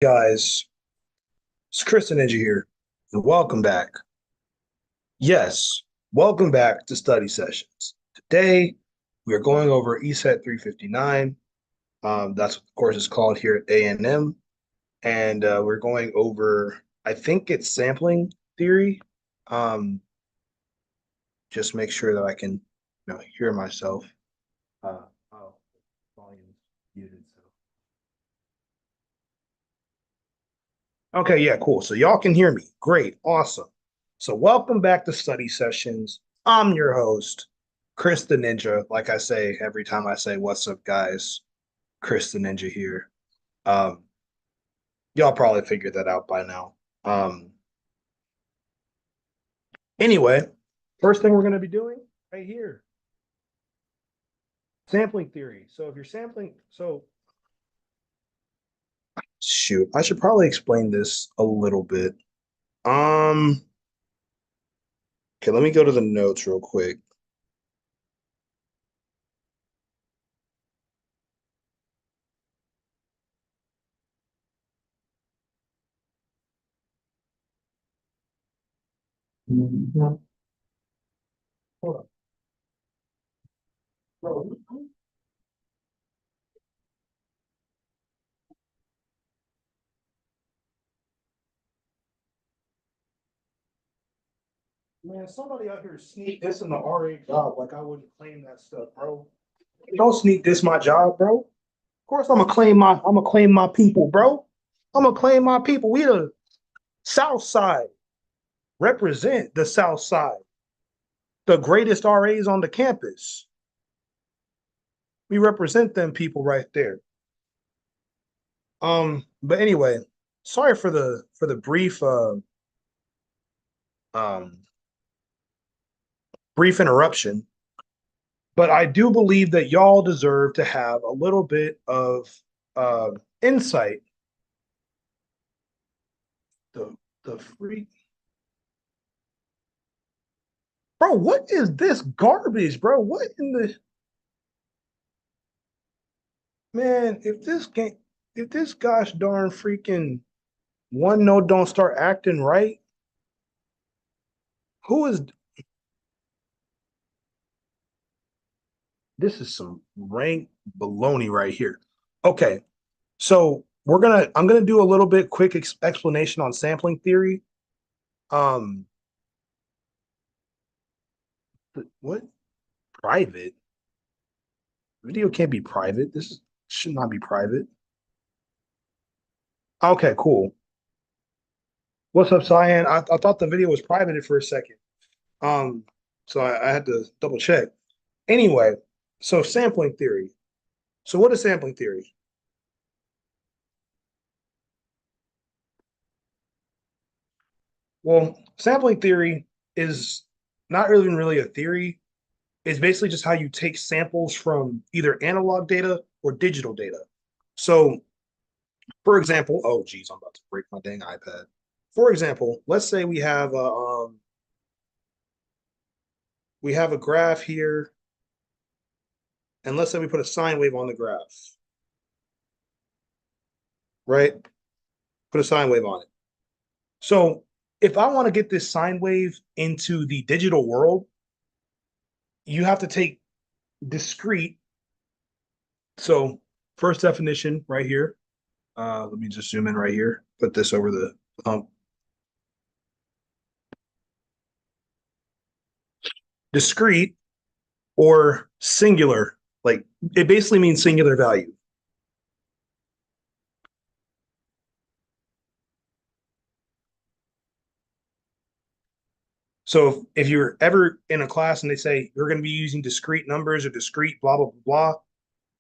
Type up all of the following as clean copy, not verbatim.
Guys, it's Chris and Ninja here, and welcome back. Yes, welcome back to study sessions. Today, we are going over ESET 359. That's what the course is called here at A&M, and we're going over, I think it's sampling theory. Um, just make sure that I can, hear myself. Uh, oh, volume's muted. Okay, yeah, cool. So y'all can hear me. Great, awesome. So welcome back to study sessions. I'm your host, Chris the Ninja. Like I say every time I say what's up, guys, Chris the Ninja here. Um, y'all probably figured that out by now. Um, anyway, first thing we're gonna be doing right here, sampling theory. So if you're sampling, so shoot, I should probably explain this a little bit. Um, okay, let me go to the notes real quick. Hold on. Man, somebody out here sneak this in the RA job like I wouldn't claim that stuff, bro. Don't sneak this my job, bro. Of course I'm gonna claim my people, bro. I'm gonna claim my people. We the South Side. Represent the South Side. The greatest RAs on the campus. We represent them people right there. But anyway, sorry for the brief um brief interruption. But I do believe that y'all deserve to have a little bit of uh, insight. The the freak, bro. What is this garbage, bro? What in the man? If this gosh darn freaking one note don't start acting right, who is this? Is some rank baloney right here. Okay, so I'm gonna do a little bit quick explanation on sampling theory. Um, what private? Video can't be private. Should not be private. Okay, cool. What's up, Cyan? I thought the video was privated for a second. Um, so I had to double check. Anyway, so sampling theory. So what is sampling theory? Well, sampling theory is not even really a theory. It's basically just how you take samples from either analog data or digital data. So, for example, oh geez, I'm about to break my dang iPad. For example, let's say we have a graph here, and let's say we put a sine wave on the graph, right? Put a sine wave on it. So if I want to get this sine wave into the digital world, you have to take discrete. So first definition right here. Let me just zoom in right here. Put this over the discrete or singular. Like it basically means singular value. So if you're ever in a class and they say you're going to be using discrete numbers or discrete blah blah blah blah,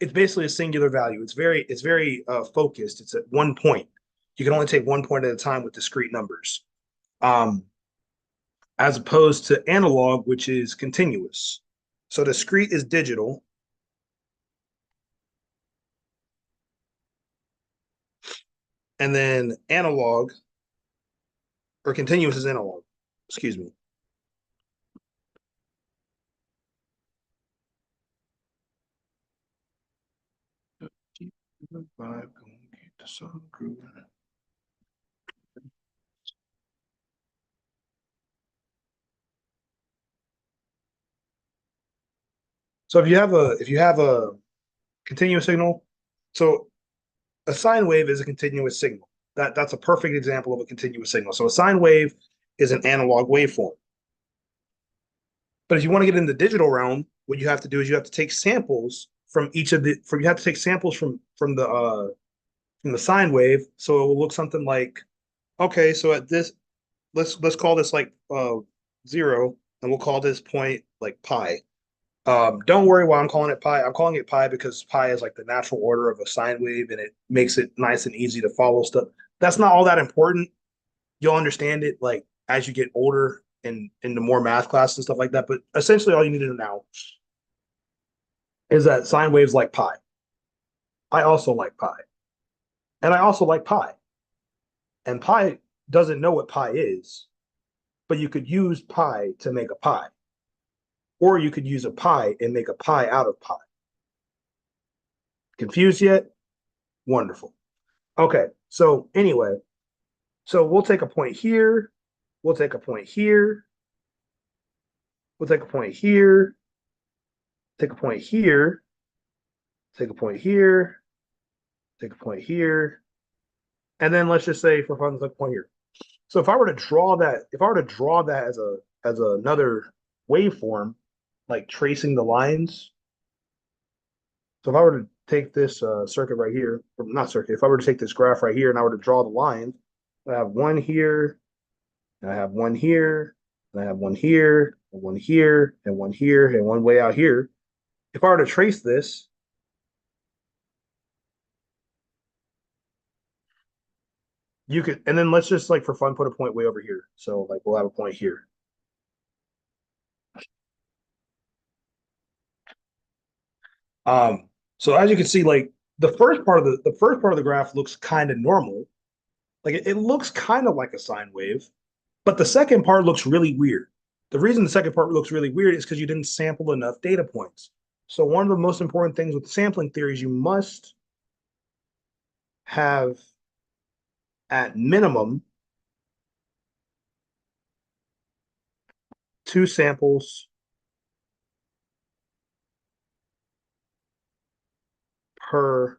it's basically a singular value. It's very focused. It's at one point. You can only take one point at a time with discrete numbers, um, as opposed to analog, which is continuous. So discrete is digital, and then analog or continuous is analog. Excuse me. So if you have a continuous signal, so a sine wave is a continuous signal. That's a perfect example of a continuous signal. So a sine wave is an analog waveform. But if you want to get in the digital realm, what you have to do is you have to take samples from each of the from you have to take samples from the sine wave. So it will look something like, okay, so at this, let's call this like 0, and we'll call this point like pi. Don't worry why I'm calling it pi. I'm calling it pi because pi is like the natural order of a sine wave, and it makes it nice and easy to follow stuff. That's not all that important. You'll understand it like as you get older and into more math classes and stuff like that. But essentially, all you need to know now is that sine waves like pi. I also like pi, and I also like pi. And pi doesn't know what pi is, but you could use pi to make a pie, or you could use a pie and make a pie out of pi. Confused yet? Wonderful. Okay, so anyway, so we'll take a point here, we'll take a point here, we'll take a point here, take a point here, take a point here, take a point here, and then let's just say for fun, take a point here. So if I were to draw that as another waveform, like tracing the lines. So if I were to take this circuit right here, or not circuit, if I were to take this graph right here and I were to draw the lines, I have one here, and I have one here, and I have one here, and one here, and one here, and one way out here. If I were to trace this, you could, and then let's just like for fun put a point way over here. So like we'll have a point here. So as you can see, like the first part of the graph looks kind of normal. Like it looks kind of like a sine wave, but the second part looks really weird. The reason the second part looks really weird is because you didn't sample enough data points. So one of the most important things with sampling theory is you must have at minimum two samples per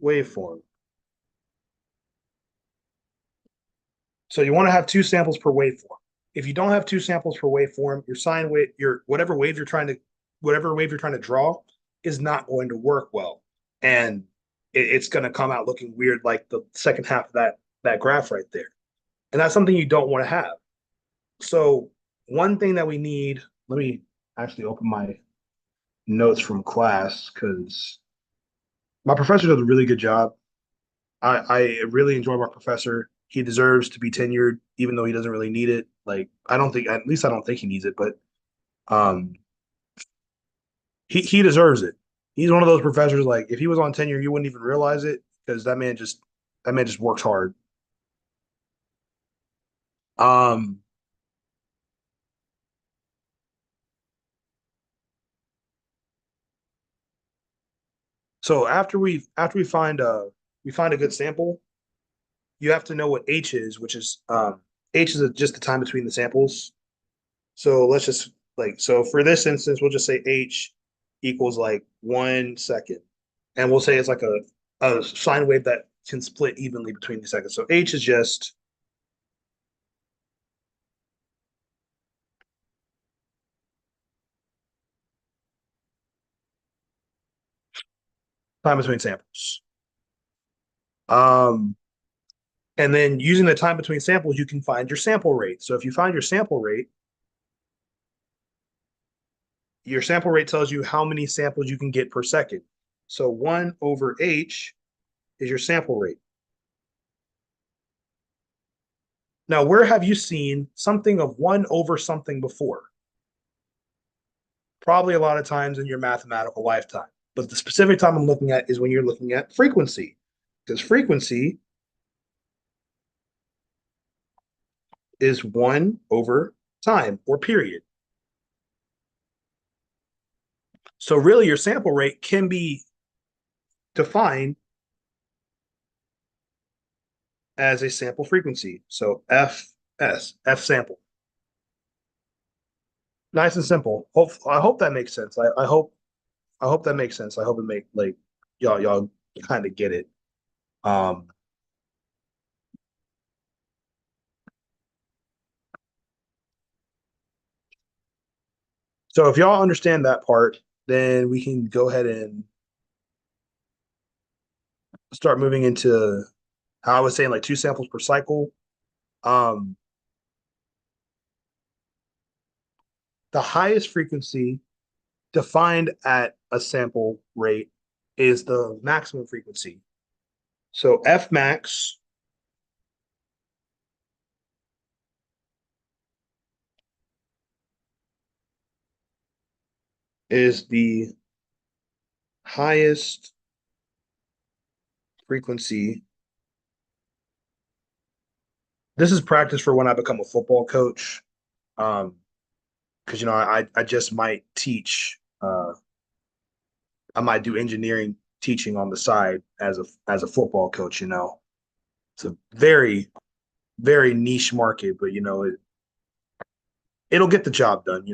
waveform. So you want to have two samples per waveform. If you don't have two samples per waveform, your sine wave, your whatever wave you're trying to draw is not going to work well, and it's going to come out looking weird, like the second half of that graph right there. And that's something you don't want to have. So one thing that we need, let me actually open my notes from class because my professor does a really good job. I really enjoy my professor. He deserves to be tenured, even though he doesn't really need it. Like I don't think, at least I don't think he needs it, but um, he deserves it. He's one of those professors. Like if he was on tenure, you wouldn't even realize it because that man just works hard. Um, so after we find a good sample, you have to know what H is, which is H is just the time between the samples. So let's just like so for this instance, we'll just say H equals like 1 second, and we'll say it's like a sine wave that can split evenly between the seconds. So H is just time between samples. Um, and then using the time between samples, you can find your sample rate. So if you find your sample rate tells you how many samples you can get per second. So 1/h is your sample rate. Now, where have you seen something of 1 over something before? Probably a lot of times in your mathematical lifetime. But the specific time I'm looking at is when you're looking at frequency, because frequency is 1 over time or period. So really your sample rate can be defined as a sample frequency. So F sample. Nice and simple. I hope that makes sense. I hope that makes sense. I hope it make like y'all kind of get it. Um, so if y'all understand that part, then we can go ahead and start moving into how I was saying like two samples per cycle. Um, the highest frequency defined at a sample rate is the maximum frequency. So F max is the highest frequency. This is practice for when I become a football coach. Because I just might teach. I might do engineering teaching on the side as a football coach. It's a very niche market, but it'll get the job done.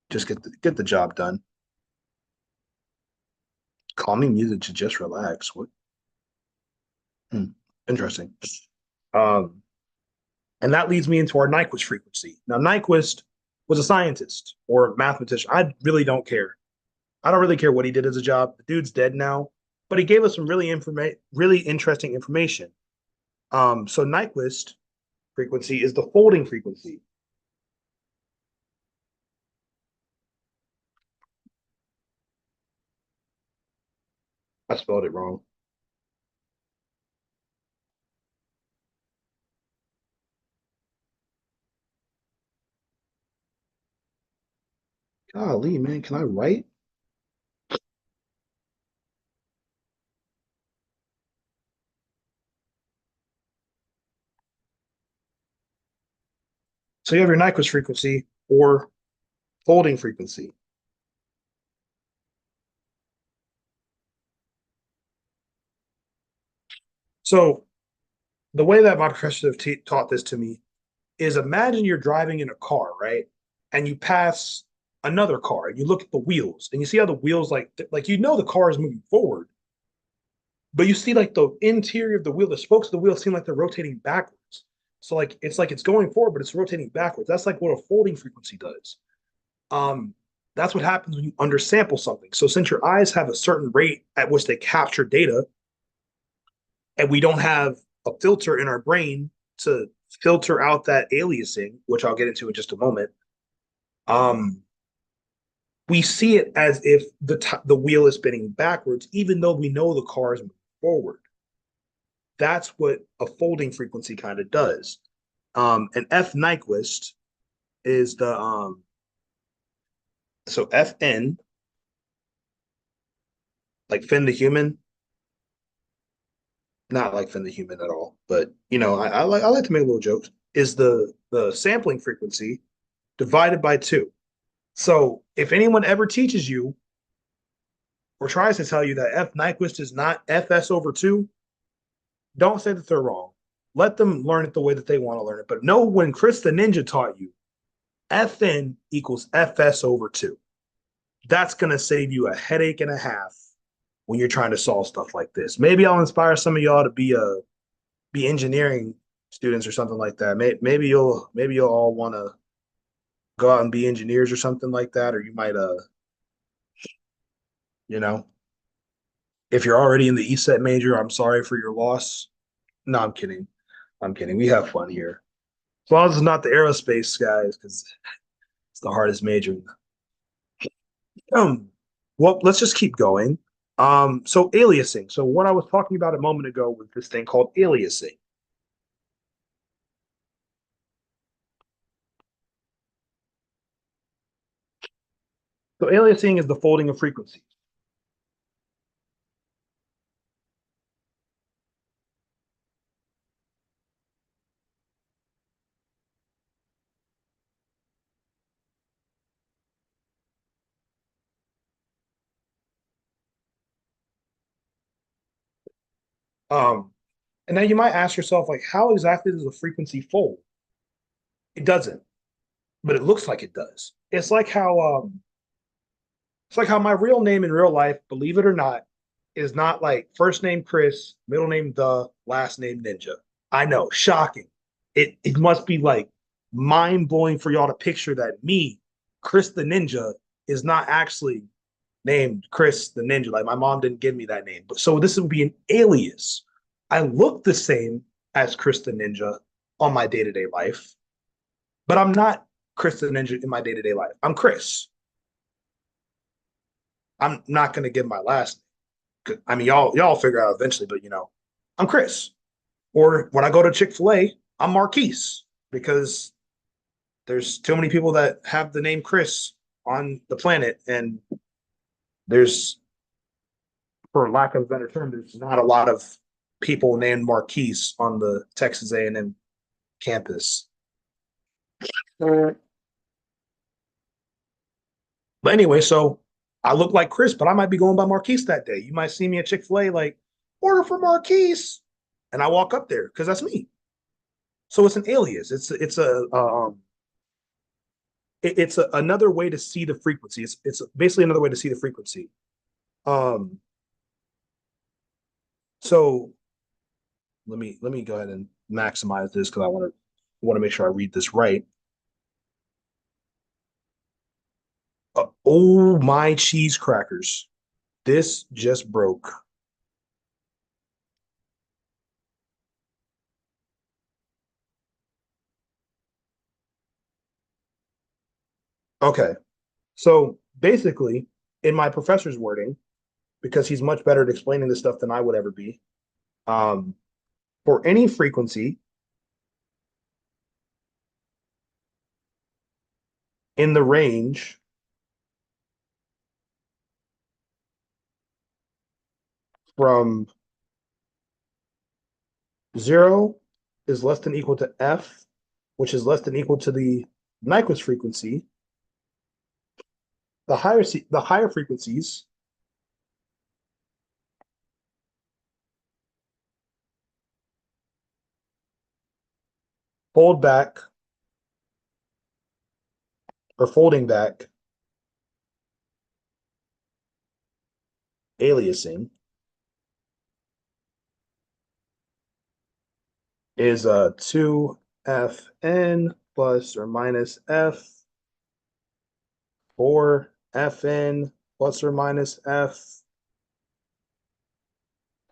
Just get the job done. Calming music to just relax. What? Hmm. Interesting. Um, and that leads me into our Nyquist frequency. Now, Nyquist was a scientist or a mathematician. I really don't care. I don't really care what he did as a job. The dude's dead now, but he gave us some really interesting information. So Nyquist frequency is the folding frequency. I spelled it wrong. Golly, man, can I write? So you have your Nyquist frequency or folding frequency. So the way that my professor taught this to me is imagine you're driving in a car, right? And you pass another car and you look at the wheels and you see how the wheels like the car is moving forward, but you see like the interior of the wheel, the spokes of the wheel seem like they're rotating backwards. So like it's going forward, but it's rotating backwards. That's like what a folding frequency does. Um, that's what happens when you undersample something. So since your eyes have a certain rate at which they capture data, and we don't have a filter in our brain to filter out that aliasing, which I'll get into in just a moment, um, we see it as if the wheel is spinning backwards, even though we know the car is moving forward. That's what a folding frequency kind of does. And F Nyquist is the so FN, like Finn the human, not like Finn the human at all, but I like to make little jokes. Is the sampling frequency divided by two. So if anyone ever teaches you or tries to tell you that F Nyquist is not FS over two, don't say that they're wrong. Let them learn it the way that they want to learn it. But know when Chris the Ninja taught you FN equals FS over two. That's going to save you a headache and a half when you're trying to solve stuff like this. Maybe I'll inspire some of y'all to be engineering students or something like that. Maybe you'll all want to go out and be engineers or something like that, or you might you know if you're already in the ESET major, I'm sorry for your loss. No, I'm kidding. I'm kidding. We have fun here. As long as it's not the aerospace guys, because it's the hardest major. Um, well, let's just keep going. So aliasing. So what I was talking about a moment ago was this thing called aliasing. So aliasing is the folding of frequencies. Um, and then you might ask yourself, like, how exactly does a frequency fold? It doesn't. but it looks like it does. It's like how my real name in real life, believe it or not, is not like first name Chris, middle name the, last name Ninja. I know, shocking. It must be like mind blowing for y'all to picture that me, Chris the Ninja, is not actually named Chris the Ninja. Like my mom didn't give me that name. But so this would be an alias. I look the same as Chris the Ninja on my day-to-day life, but I'm not Chris the Ninja in my day-to-day life. I'm Chris. I'm not gonna give my last name. I mean, y'all figure out eventually, but I'm Chris. Or when I go to Chick-fil-A, I'm Marquise because there's too many people that have the name Chris on the planet, and there's, for lack of a better term, there's not a lot of people named Marquise on the Texas A&M campus. But anyway, so I look like Chris, but I might be going by Marquise that day. You might see me at Chick-fil-A like, order for Marquise. And I walk up there because that's me. So it's an alias. Another way to see the frequency. It's basically another way to see the frequency. Um, so let me go ahead and maximize this because I want to make sure I read this right. Oh my cheese crackers! This just broke. Okay, so basically, in my professor's wording, because he's much better at explaining this stuff than I would ever be. Um, for any frequency in the range from 0 is less than equal to f, which is less than equal to the Nyquist frequency, the higher frequencies fold back or folding back aliasing is 2fn plus or minus f 4fn plus or minus f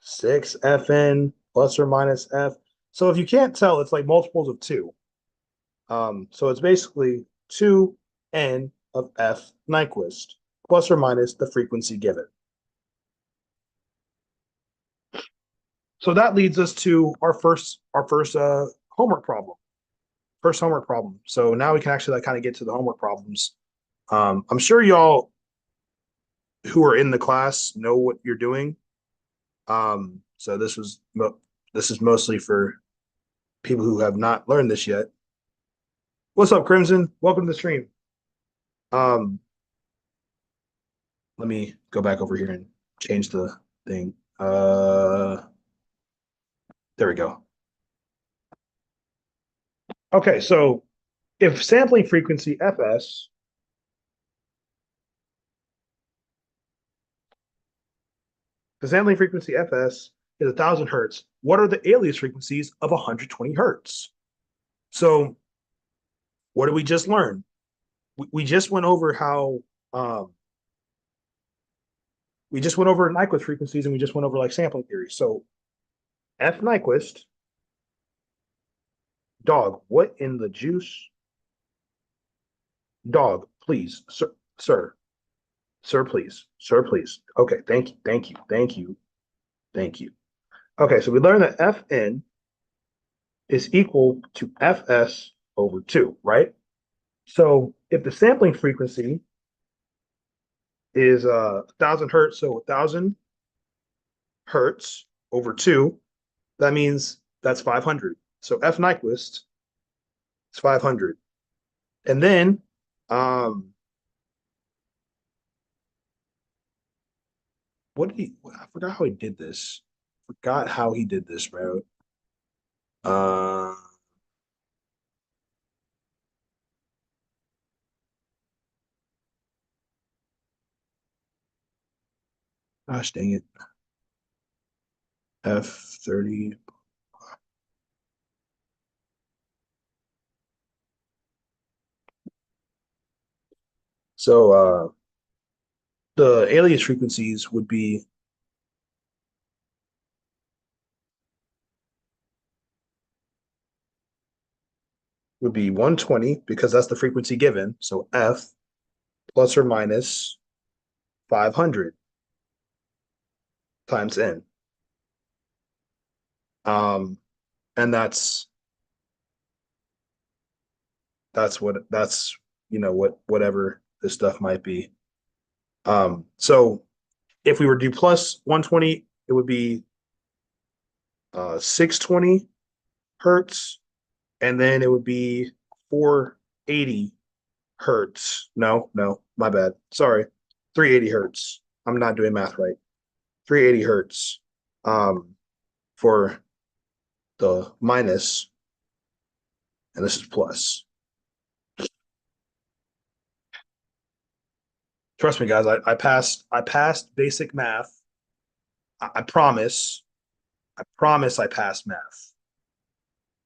6fn plus or minus f. So if you can't tell, it's like multiples of 2. So it's basically 2n of f Nyquist plus or minus the frequency given. So that leads us to our first homework problem. First homework problem. So now we can actually like kind of get to the homework problems. I'm sure y'all who are in the class know what you're doing. So this is mostly for people who have not learned this yet. What's up, Crimson? Welcome to the stream. Um, Let me go back over here and change the thing. There we go. Okay, so if sampling frequency fs the sampling frequency fs is 1,000 hertz, what are the alias frequencies of 120 hertz? So what did we just learn? We just went over how we just went over Nyquist frequencies and we just went over like sampling theory. So F Nyquist, dog, what in the juice? Dog, please, sir, please, sir, please. Okay, thank you, thank you, thank you, thank you. Okay, so we learned that Fn is equal to Fs over 2, right? So if the sampling frequency is 1,000 hertz, so 1,000 hertz over 2, that means that's 500. So F Nyquist is 500. And then what did he I forgot how he did this. Forgot how he did this, bro. Uh Gosh dang it. F30. So the alias frequencies would be 120 because that's the frequency given. So F plus or minus 500 times N. And that's whatever this stuff might be. So if we were to do plus 120, it would be 620 hertz, and then it would be 480 hertz. No, my bad. Sorry, 380 hertz. I'm not doing math right. 380 hertz for the minus, and this is plus. Trust me, guys. I passed basic math. I promise. I promise I passed math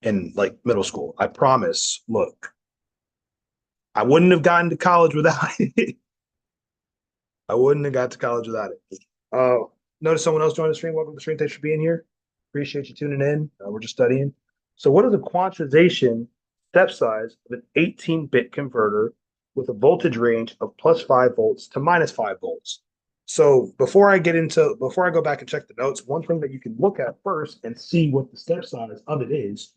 in like middle school. I promise. Look, I wouldn't have gotten to college without it. I wouldn't have got to college without it. Notice someone else joined the stream. Welcome to the stream. Thanks for being here. Appreciate you tuning in. We're just studying. So, what is the quantization step size of an 18-bit converter with a voltage range of plus 5 volts to minus 5 volts? So, before I go back and check the notes, one thing that you can look at first and see what the step size of it is.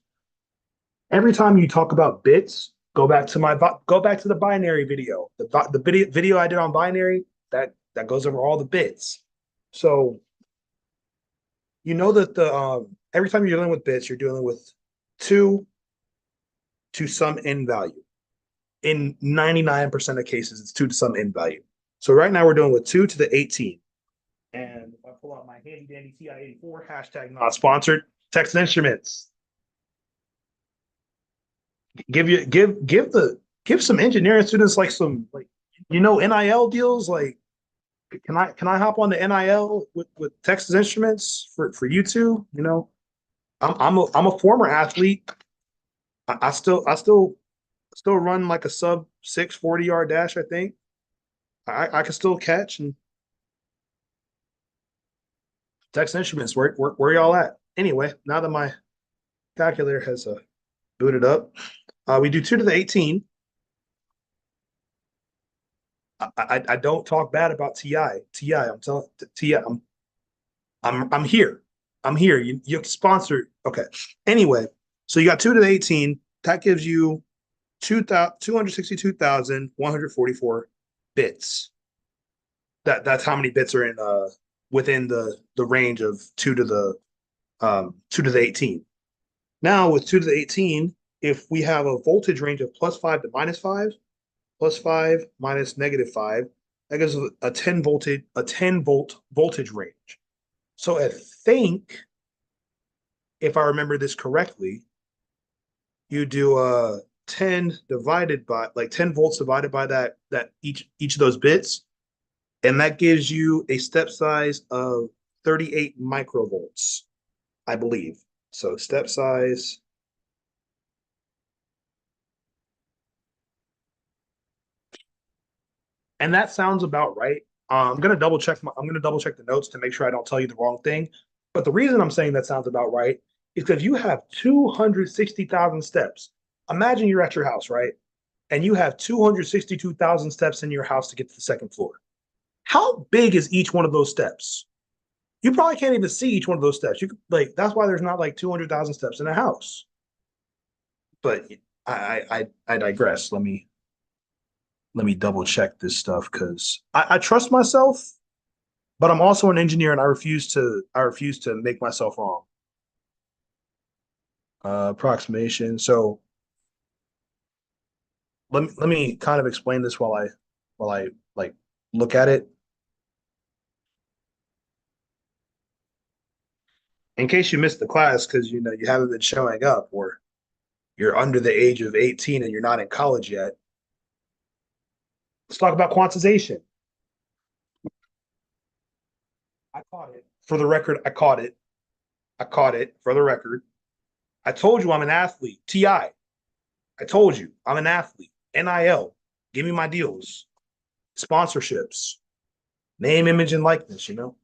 Every time you talk about bits, go back to the binary video. The video I did on binary that goes over all the bits. So you know that the every time you're dealing with bits, you're dealing with 2 to some n value. In 99% of cases, it's 2 to some n value. So right now we're dealing with 2 to the 18. And if I pull out my handy dandy TI-84 hashtag not sponsored, Texas Instruments. Give some engineering students like some NIL deals. Like, can I hop on the NIL with Texas Instruments for you two? I'm a former athlete. I still run like a sub 6 40-yard dash. I think I can still catch. And Texas Instruments, where y'all at? Anyway, now that my calculator has booted up, we do 2 to the 18. I don't talk bad about TI. I'm telling TI. I'm here. I'm here. You sponsored. Okay. Anyway, so you got 2 to the 18. That gives you 262,144 bits. That's how many bits are in within the range of 2 to the 18. Now with 2 to the 18, if we have a voltage range of plus 5 to minus 5, plus 5 minus negative 5, that gives a 10 volt voltage range. So I think, if I remember this correctly, you do 10 divided by 10 volts divided by that each of those bits, and that gives you a step size of 38 microvolts, I believe. So step size. And that sounds about right. I'm gonna double check the notes to make sure I don't tell you the wrong thing. But the reason I'm saying that sounds about right is because you have 260,000 steps. Imagine you're at your house, right? And you have 262,000 steps in your house to get to the second floor. How big is each one of those steps? You probably can't even see each one of those steps. You could, that's why there's not like 200,000 steps in a house. But I digress. Let me double check this stuff because I trust myself, but I'm also an engineer and I refuse to make myself wrong. Approximation. So let me kind of explain this while I like look at it. In case you missed the class because you haven't been showing up or you're under the age of 18 and you're not in college yet. Let's talk about quantization. For the record, I caught it. I caught it for the record. I told you I'm an athlete. I told you I'm an athlete. NIL. Give me my deals. Sponsorships. Name, image, and likeness, you know?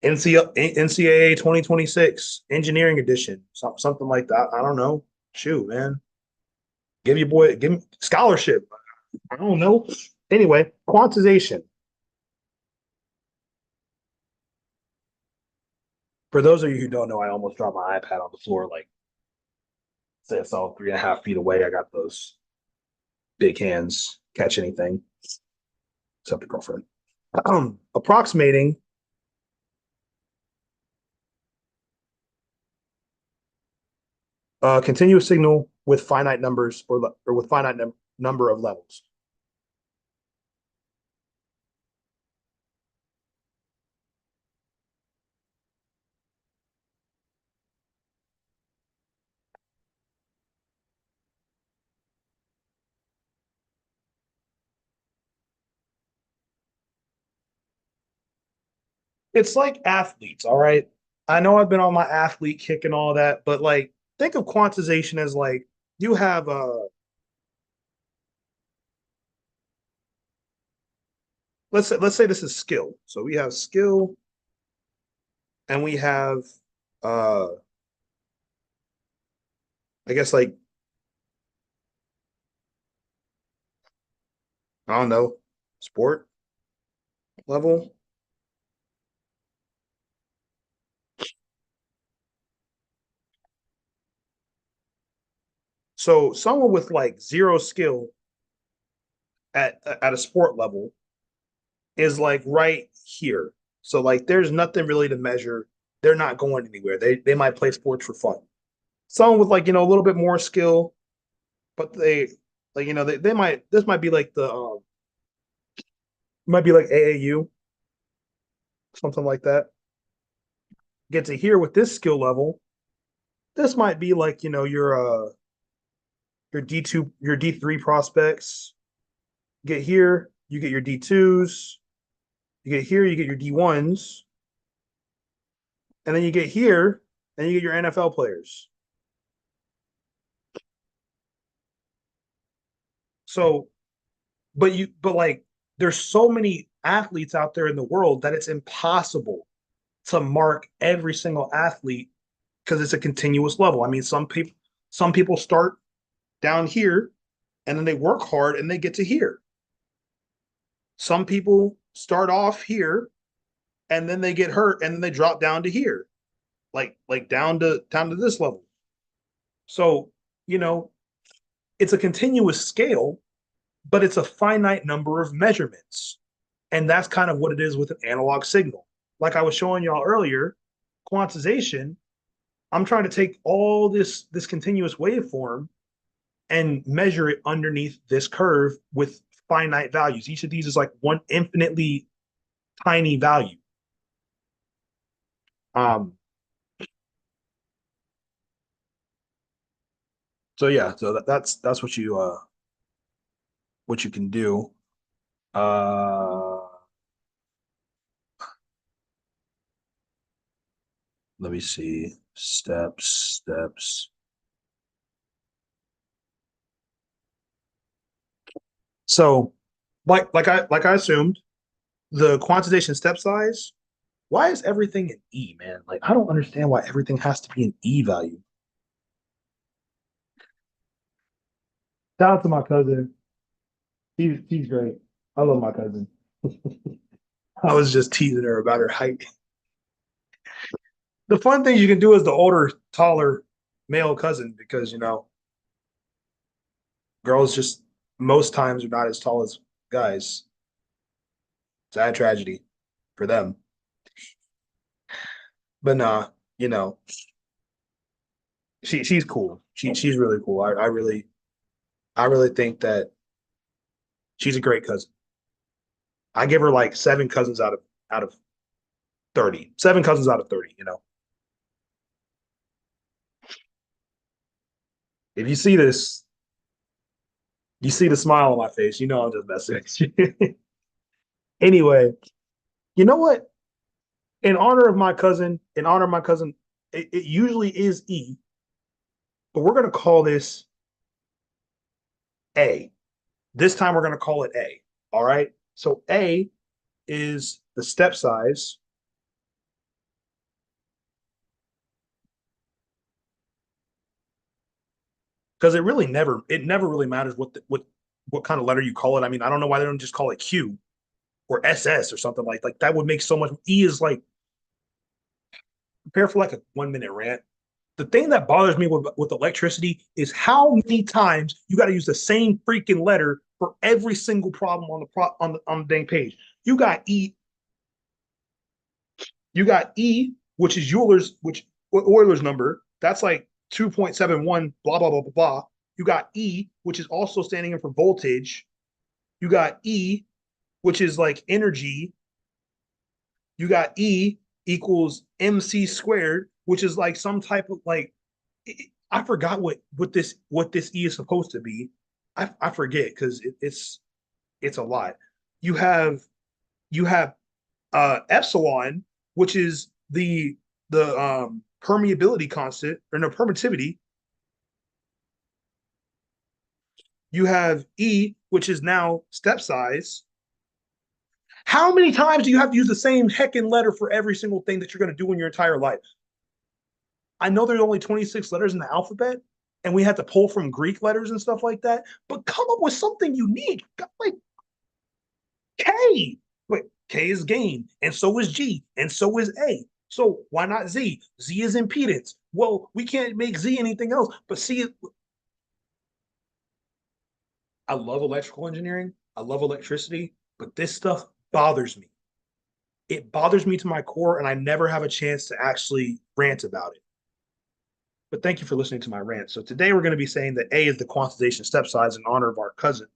NCAA 2026 engineering edition, something like that. I don't know. Shoot, man. Give me scholarship. I don't know. Anyway, quantization. For those of you who don't know, I almost dropped my iPad on the floor. Like, say it's all 3.5 feet away. I got those big hands, catch anything, except the girlfriend. Approximating a continuous signal with finite numbers or with finite number of levels. It's like athletes, all right? I know I've been on my athlete kick and all that, but like think of quantization as like you have let's say this is skill. So we have skill and we have uh I guess like I don't know, sport level. So someone with like zero skill at a sport level is like right here. So like there's nothing really to measure. They're not going anywhere. They might play sports for fun. Someone with like, you know, a little bit more skill, but they like, you know, they might this might be like the might be like AAU, something like that. Get to here with this skill level. This might be like, you know, your D2, your D3 prospects. Get here, you get your D2s. You get here, you get your D1s. And then you get here, and you get your NFL players. So, but like, there's so many athletes out there in the world that it's impossible to mark every single athlete because it's a continuous level. I mean, some people start down here and then they work hard and they get to here. Some people start off here and then they get hurt and then they drop down to here, like down to this level. So, you know, it's a continuous scale, but it's a finite number of measurements. And that's kind of what it is with an analog signal. Like I was showing y'all earlier, quantization, I'm trying to take all this continuous waveform and measure it underneath this curve with finite values. Each of these is like one infinitely tiny value. Um, so yeah, so that's what you can do. Uh, Let me see. Steps. So like I assumed, the quantization step size, why is everything an E, man? Like I don't understand why everything has to be an E value. Shout out to my cousin. He's great. I love my cousin. I was just teasing her about her height. The fun thing you can do is the older, taller male cousin because you know girls just most times are not as tall as guys. Sad tragedy for them. But nah, you know, she's cool. She's really cool. I really think that she's a great cousin. I give her like seven cousins out of 30. Seven cousins out of 30, you know. If you see this, you see the smile on my face, you know I'm just messing with you. Anyway, you know what? in honor of my cousin, it usually is E, but we're gonna call this A. This time we're gonna call it A. All right. So A is the step size. Because it never really matters what kind of letter you call it. I mean, I don't know why they don't just call it Q or SS or something like that would make so much. E is like prepare for like a 1 minute rant. The thing that bothers me with electricity is how many times you got to use the same freaking letter for every single problem on the dang page. You got E, you got E, which is Euler's number. That's like 2.71, blah blah blah blah blah. You got E, which is also standing in for voltage. You got E, which is like energy. You got E equals MC squared, which is like some type of like I forgot what this E is supposed to be. I forget because it's a lot. You have you have epsilon, which is the permeability constant or no permittivity. You have E, which is now step size. How many times do you have to use the same heckin' letter for every single thing that you're going to do in your entire life? I know there's only 26 letters in the alphabet, and we had to pull from Greek letters and stuff like that, but come up with something unique. Like K. But K is gain, and so is G, and so is A. So why not Z? Z is impedance. Well, we can't make Z anything else. But see, I love electrical engineering. I love electricity, but this stuff bothers me. It bothers me to my core, and I never have a chance to actually rant about it. But thank you for listening to my rant. So today we're going to be saying that A is the quantization step size in honor of our cousin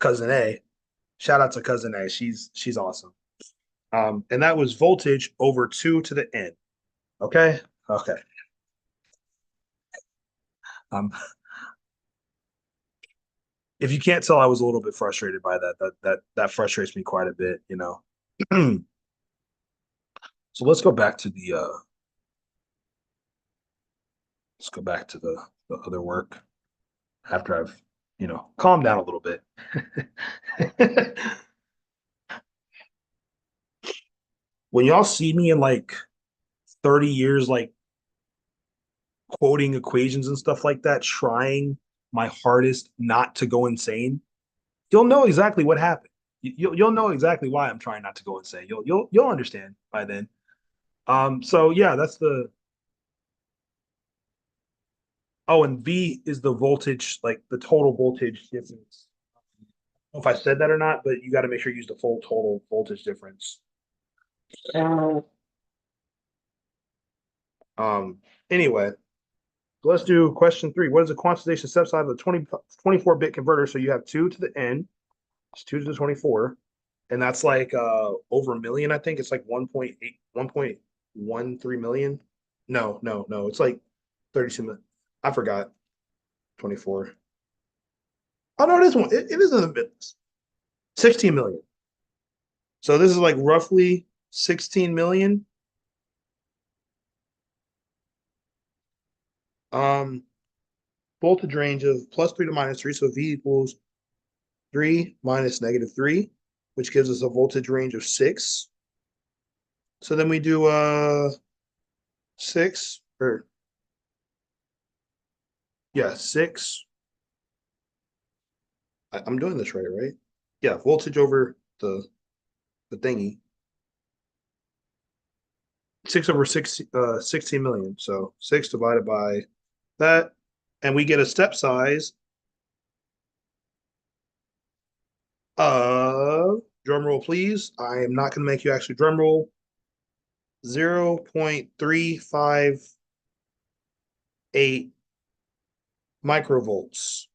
A. Shout out to cousin A. She's awesome. And that was voltage over 2 to the n. Okay. Okay. Um, if you can't tell, I was a little bit frustrated by that. That frustrates me quite a bit. So let's go back to the other work after I've calmed down a little bit. When y'all see me in like 30 years, like quoting equations and stuff like that, trying my hardest not to go insane, you'll know exactly what happened. You'll know exactly why I'm trying not to go insane. You'll understand by then. So yeah, that's the oh, and V is the voltage, like the total voltage difference. I don't know if I said that or not, but you got to make sure you use the full total voltage difference. Um, anyway, so let's do question 3. What is the quantization step size of the 24-bit converter? So you have 2 to the n, it's 2 to the 24, and that's like over a million, I think. It's like 1.8, 1.13 million. No, no, no. It's like 32 million. I forgot. 24. Oh no, it is one. It is in the business. 16 million. So this is like roughly 16 million. Um, voltage range of +3 to -3. So V equals 3 minus -3, which gives us a voltage range of 6. So then we do 6 or yeah, 6. I'm doing this right? Yeah, voltage over the thingy. 6 over 6 16 million. So 6 divided by that, and we get a step size of, drum roll please. I am not going to make you actually drum roll. 0.358 microvolts.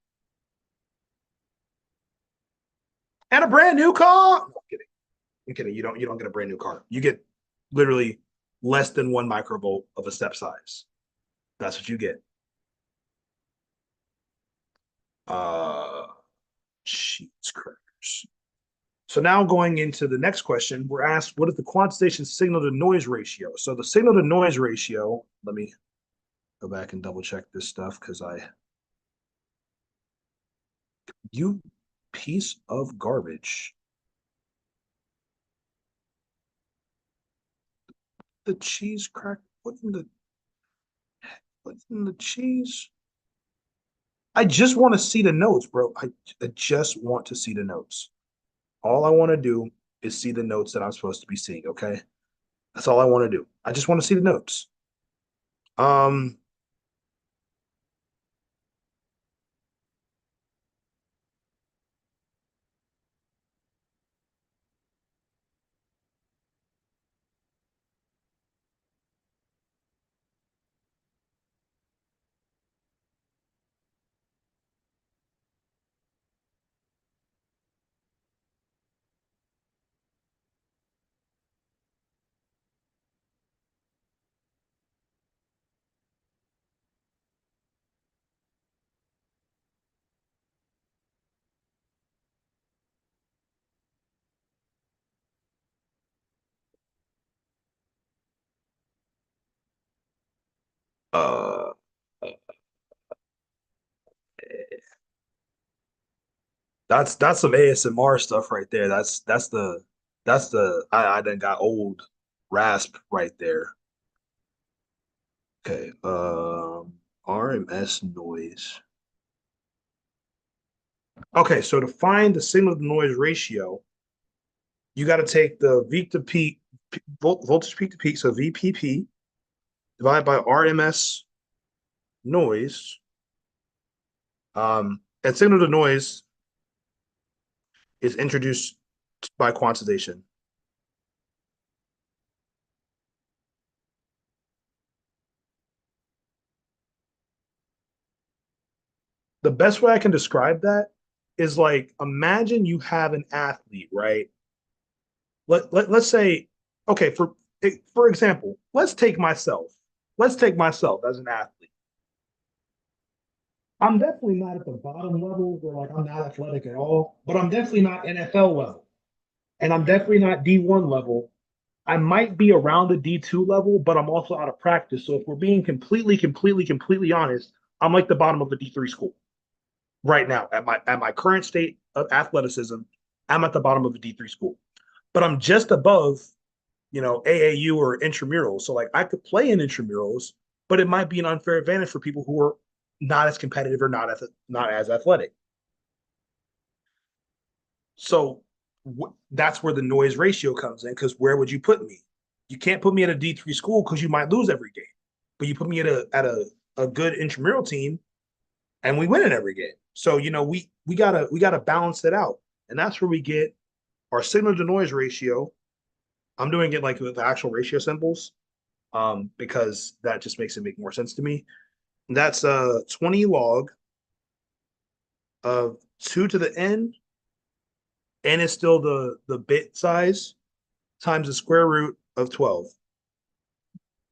And a brand new car. No, I'm kidding. I'm kidding. You don't get a brand new car. You get literally less than 1 microvolt of a step size. That's what you get. Uh cheese crackers. So now going into the next question, we're asked, what is the quantization signal to noise ratio? So the signal to noise ratio, let me go back and double check this stuff because you piece of garbage. The cheese crack, what in the cheese? I just want to see the notes, bro. I just want to see the notes. All I want to do is see the notes that I'm supposed to be seeing, okay? That's all I want to do. I just want to see the notes. Um, uh, that's some ASMR stuff right there. I then got old rasp right there. Okay. RMS noise. Okay, so to find the signal to noise ratio, you got to take the peak to peak, voltage peak to peak, so VPP, divided by RMS noise. And signal to noise is introduced by quantization. The best way I can describe that is like imagine you have an athlete, right? Let's say, okay, for example, let's take myself. Let's take myself as an athlete. I'm definitely not at the bottom level where like I'm not athletic at all, but I'm definitely not NFL level. And I'm definitely not D1 level. I might be around the D2 level, but I'm also out of practice. So if we're being completely honest, I'm like the bottom of the D3 school right now at my current state of athleticism. I'm at the bottom of the D3 school, but I'm just above, AAU or intramurals. So like I could play in intramurals, but it might be an unfair advantage for people who are not as competitive or not as athletic. So that's where the noise ratio comes in. Because where would you put me? You can't put me at a D3 school because you might lose every game, but you put me at a good intramural team and we win in every game. So we gotta balance it out, and that's where we get our signal to noise ratio. I'm doing it like with the actual ratio symbols, because that just makes it make more sense to me. And that's 20 log of 2 to the n, and it's still the bit size times the square root of 12,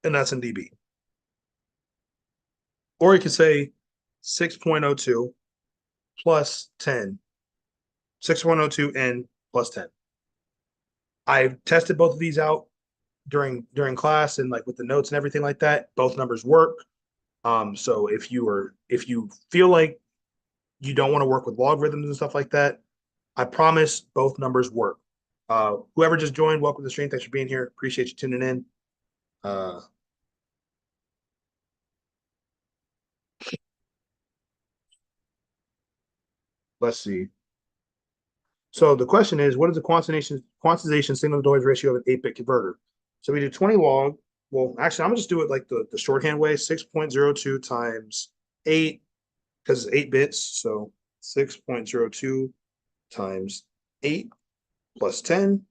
and that's in dB. Or you could say 6.02 plus 10, 6.02 n plus 10. I tested both of these out during class and like with the notes and everything like that. Both numbers work. So if you feel like you don't want to work with logarithms and stuff like that, I promise both numbers work. Whoever just joined, welcome to the stream. Thanks for being here. Appreciate you tuning in. Uh, let's see. So the question is, what is the quantization signal to noise ratio of an 8-bit converter? So we do 20 log. Well, actually, I'm gonna just do it like the shorthand way, 6.02 times 8, because it's 8 bits. So 6.02 times 8 plus 10.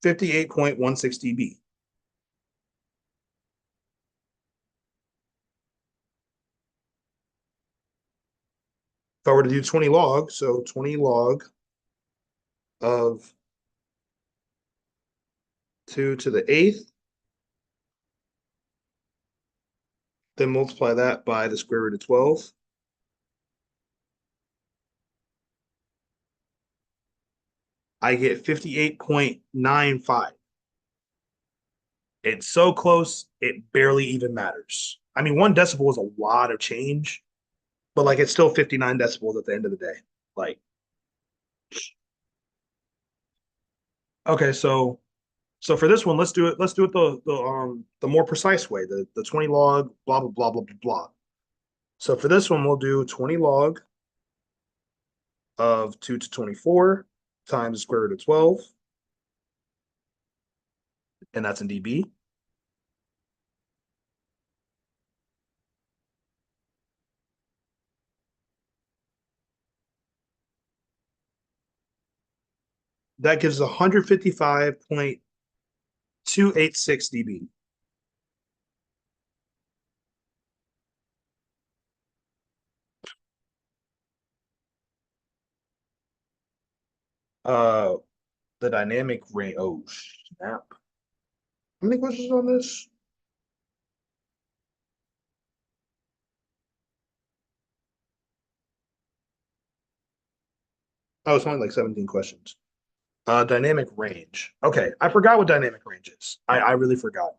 58.16 dB. If I were to do 20 log, so 20 log of 2 to the eighth Then multiply that by the square root of 12. I get 58.95. It's so close, it barely even matters. I mean, 1 decibel is a lot of change, but like it's still 59 decibels at the end of the day. Like, okay, so for this one, let's do it the more precise way, the 20 log, blah blah blah blah blah blah. So for this one, we'll do 20 log of 2 to 24 times the square root of 12, and that's in dB. That gives 155.286 dB. Uh, the dynamic range. Oh snap! How many questions on this? Oh, it's only like 17 questions. Dynamic range. Okay, I forgot what dynamic range is. I really forgot.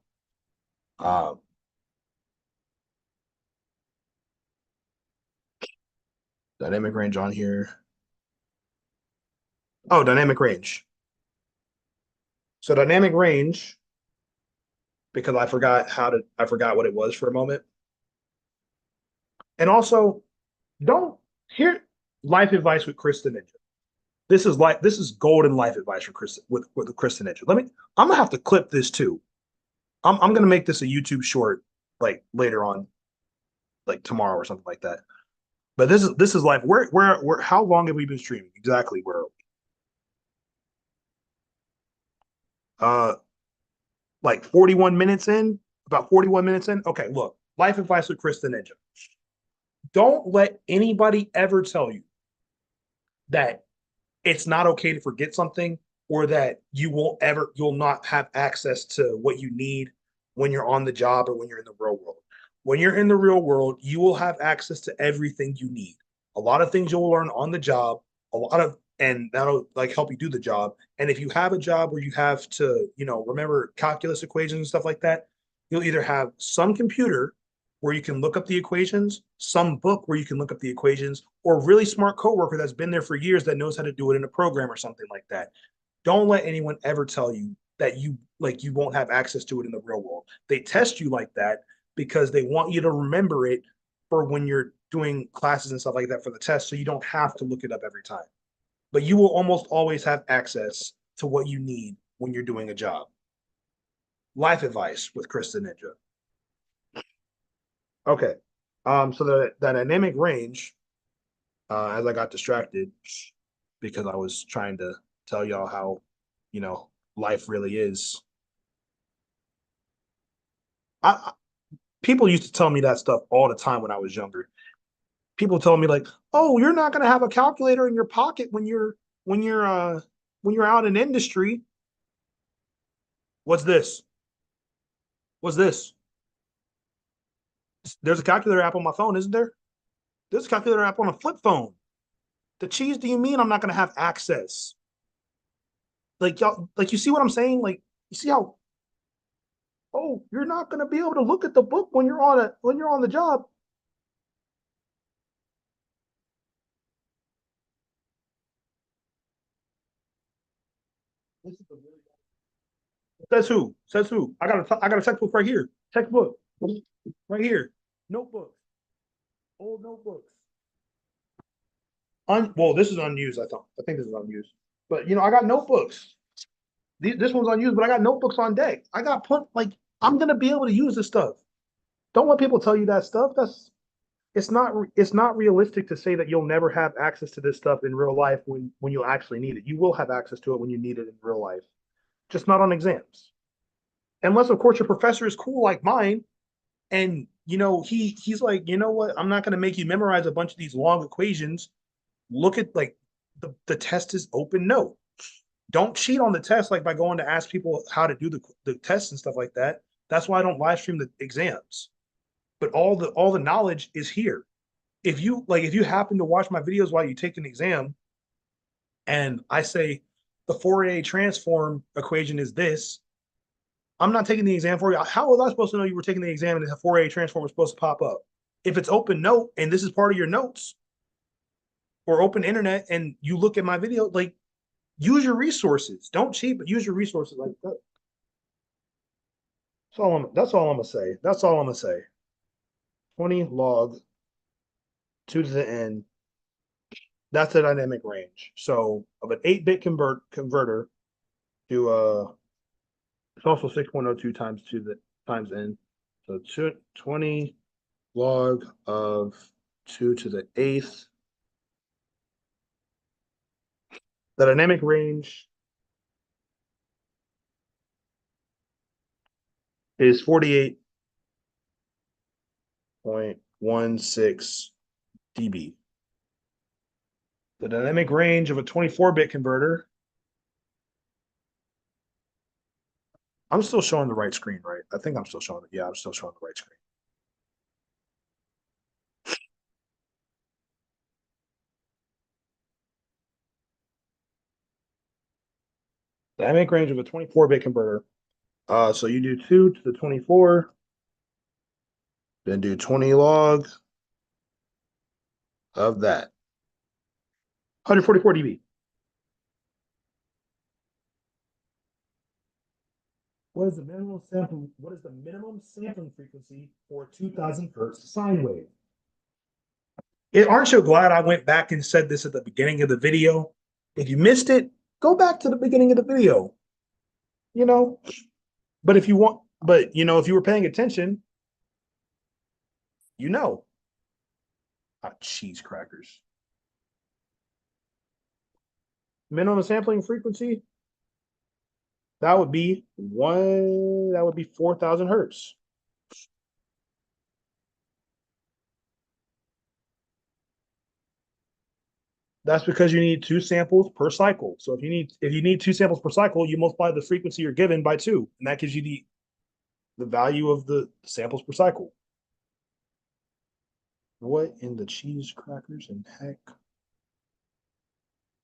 Um, dynamic range on here. Oh, dynamic range. So dynamic range, because I forgot what it was for a moment. And also, don't hear life advice with Krista Ninja. This is golden life advice for Chris with Krista Ninja. I'm gonna have to clip this too. I'm gonna make this a YouTube short like later on, like tomorrow or something like that. But this is life. Where how long have we been streaming? Exactly where are we? Uh like 41 minutes in, about 41 minutes in. Okay, look, life advice with Krista Ninja. Don't let anybody ever tell you that it's not okay to forget something or that you'll not have access to what you need when you're on the job or when you're in the real world. When you're in the real world, you will have access to everything you need. A lot of things you'll learn on the job, and that'll like help you do the job. And if you have a job where you have to, remember calculus equations and stuff like that, you'll either have some computer where you can look up the equations, some book where you can look up the equations, or a really smart coworker that's been there for years that knows how to do it in a program or something like that. Don't let anyone ever tell you that you won't have access to it in the real world. They test you like that because they want you to remember it for when you're doing classes and stuff like that for the test, so you don't have to look it up every time. But you will almost always have access to what you need when you're doing a job. Life advice with Krista Ninja. Okay. So the dynamic range, as I got distracted because I was trying to tell y'all how, you know, life really is. I People used to tell me that stuff all the time when I was younger. People told me like, "Oh, you're not going to have a calculator in your pocket when you're uh when you're out in industry." What's this? What's this? There's a calculator app on my phone, isn't there? There's a calculator app on a flip phone. The cheese do you mean I'm not going to have access? Like y'all, like you see what I'm saying? Like you see how, oh, you're not going to be able to look at the book when you're on the job. This is a really Says who? Says who? I got a textbook right here. Textbook right here. Notebook. Old notebooks. Well, this is unused. I think this is unused. But I got notebooks. This one's unused, but I got notebooks on deck. I got put like I'm gonna be able to use this stuff. Don't let people tell you that stuff. It's not realistic to say that you'll never have access to this stuff in real life when you actually need it. You will have access to it when you need it in real life, just not on exams. Unless of course your professor is cool like mine and he's like, you know what, I'm not going to make you memorize a bunch of these long equations. Look at like the test is open note. Don't cheat on the test like by going to ask people how to do the tests and stuff like that. That's why I don't live stream the exams. but all the knowledge is here. If you happen to watch my videos while you take an exam, and I say the Fourier transform equation is this, I'm not taking the exam for you. How was I supposed to know you were taking the exam and the Fourier transform was supposed to pop up? If it's open note and this is part of your notes or open internet and you look at my video, like use your resources. Don't cheat, but use your resources like that. That's all I'm gonna say. That's all I'm gonna say. 20 log 2 to the n. That's the dynamic range. So of an 8-bit converter to it's also 6.02 times 2 the times n. So 20 log of 2 to the 8th. The dynamic range is 48.16 dB. The dynamic range of a 24-bit converter. I'm still showing the right screen, right? I think I'm still showing it. Yeah, I'm still showing the right screen. The dynamic range of a 24-bit converter. So you do 2 to the 24, then do 20 log of that. 144 dB. What is the minimum sampling frequency for 2000 hertz sine wave? Aren't you glad I went back and said this at the beginning of the video? If you missed it, go back to the beginning of the video. You know, but if you want, but if you were paying attention, you know. Cheese crackers. Minimum sampling frequency, that would be 4,000 hertz. That's because you need 2 samples per cycle. So if you need 2 samples per cycle, you multiply the frequency you're given by 2, and that gives you the value of the samples per cycle. What in the cheese crackers and heck?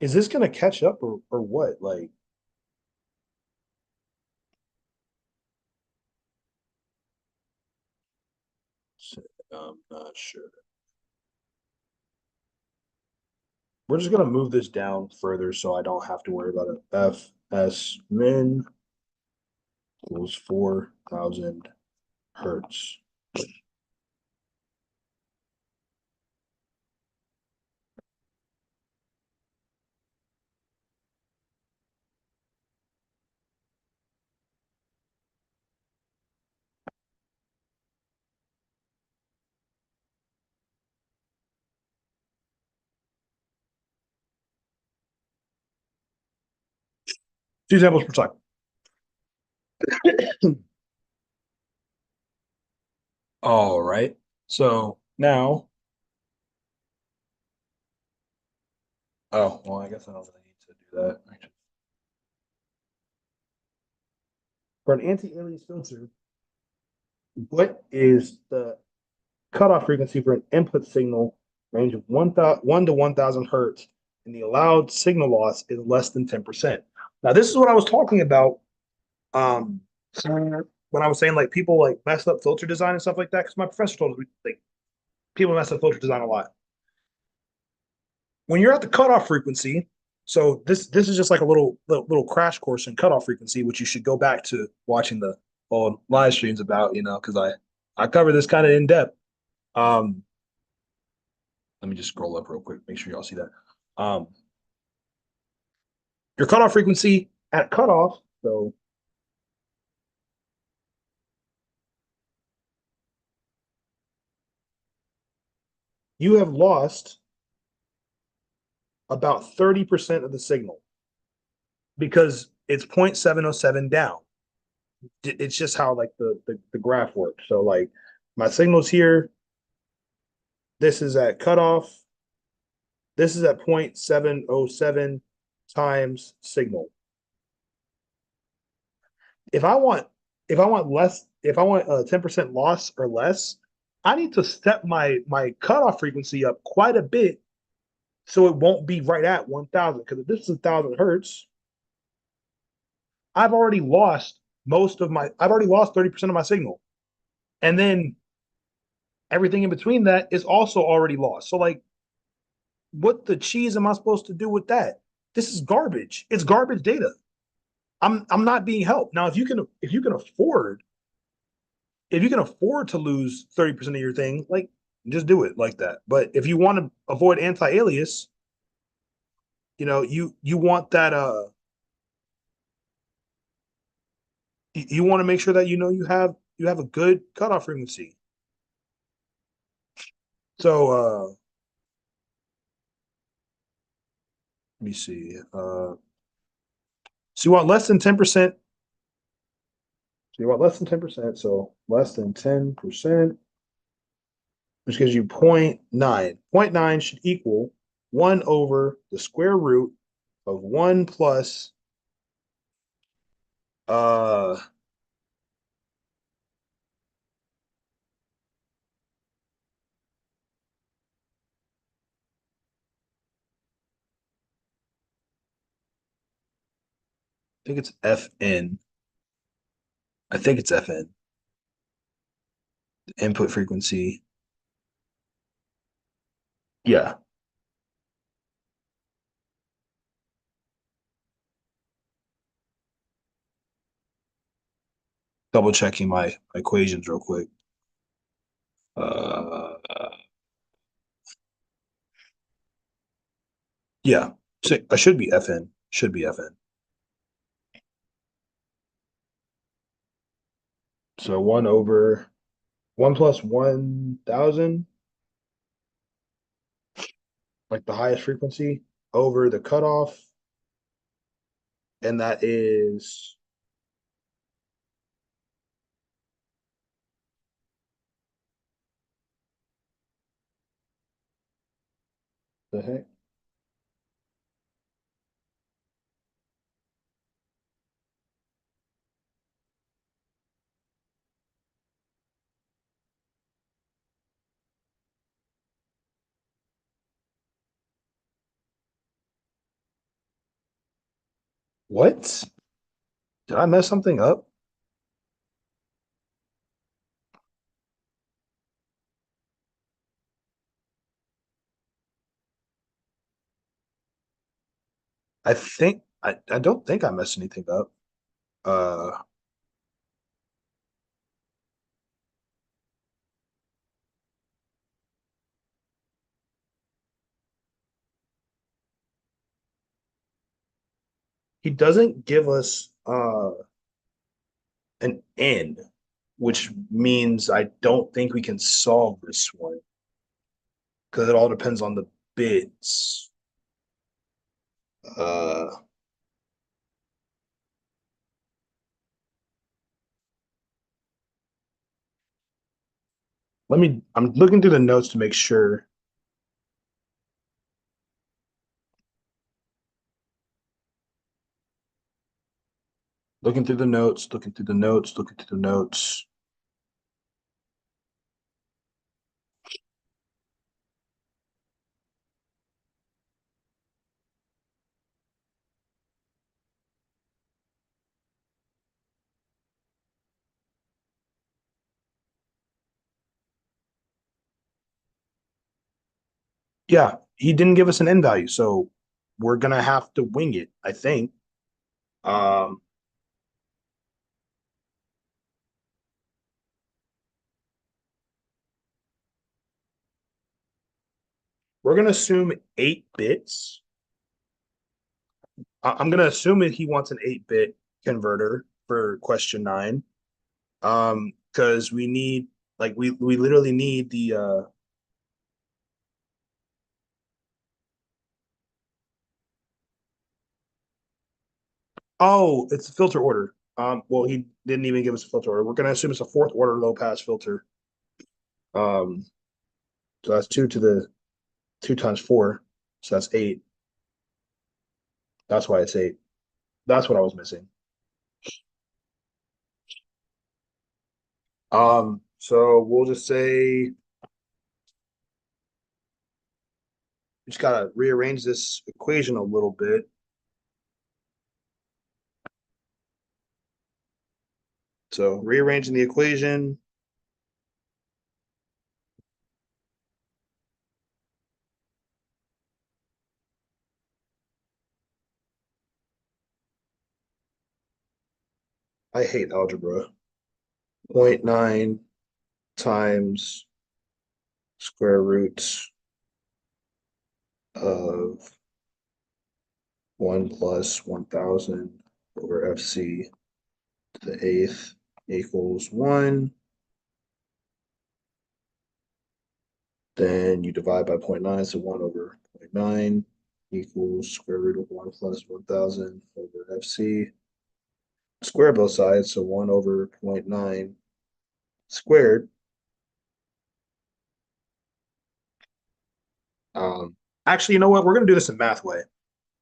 Is this gonna catch up or what? Like, I'm not sure. We're just gonna move this down further so I don't have to worry about it. Fs min equals 4,000 hertz. 2 samples per cycle. All right. So now, oh, well, I guess I don't really need to do that. For an anti-alias filter, what is the cutoff frequency for an input signal range of 1 to 1,000 hertz, and the allowed signal loss is less than 10%. Now, this is what I was talking about um, when I was saying like people like mess up filter design and stuff like that. Because my professor told us like people mess up filter design a lot. When you're at the cutoff frequency, so this is just like a little crash course in cutoff frequency, which you should go back to watching the old live streams about, because I cover this kind of in depth. Um, let me just scroll up real quick, make sure y'all see that. Your cutoff frequency at cutoff, so you have lost about 30% of the signal because it's 0.707 down. It's just how like the graph works. So like my signal's here. This is at cutoff. This is at 0.707 times signal. If I want 10% loss or less, I need to step my cutoff frequency up quite a bit so it won't be right at 1,000. Because if this is 1,000 hertz, I've already lost 30% of my signal. And then everything in between that is also already lost. So like what the cheese am I supposed to do with that? This is garbage. It's garbage data. I'm not being helped. Now if you can afford to lose 30% of your thing, like just do it like that. But if you want to avoid anti-alias, you want that you want to make sure that you have a good cutoff frequency. So let me see. So you want less than 10%. So you want less than 10%. So less than 10%, which gives you 0.9. 0.9 should equal 1 over the square root of 1 plus I think it's FN. I think it's FN, input frequency. Yeah, double checking my equations real quick. Uh, yeah, so I should be FN. Should be FN. So 1 over 1 plus 1,000, like the highest frequency, over the cutoff, and that is the heck? What? Did I mess something up? I don't think I messed anything up. Uh, he doesn't give us an N, which means I don't think we can solve this one because it all depends on the bits. Uh, I'm looking through the notes to make sure. Looking through the notes, looking through the notes, looking through the notes. Yeah, he didn't give us an N value, so we're gonna have to wing it, I think. Um, we're gonna assume 8 bits. I'm gonna assume that he wants an 8-bit converter for question 9. Because we need we literally need the oh, it's a filter order. Well, he didn't even give us a filter order. We're gonna assume it's a fourth order low pass filter. Um, so that's 2 times 4, so that's 8. That's why it's 8. That's what I was missing. So we'll just say just gotta rearrange this equation a little bit. So rearranging the equation. I hate algebra. 0.9 times square root of 1 plus 1,000 over FC to the eighth equals 1. Then you divide by 0.9, so 1 over 0.9 equals square root of 1 plus 1,000 over FC. Square both sides, so 1 over 0.9 squared. Actually, you know what? We're gonna do this in math way.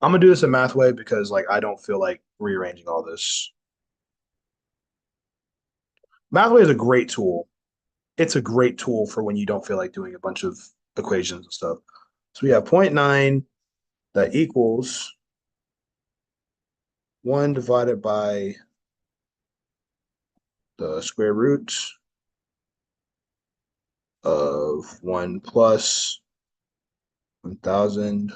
I'm gonna do this in math way because like I don't feel like rearranging all this. Math way is a great tool. It's a great tool for when you don't feel like doing a bunch of equations and stuff. So we have 0.9 that equals 1 divided by the square root of 1 plus 1,000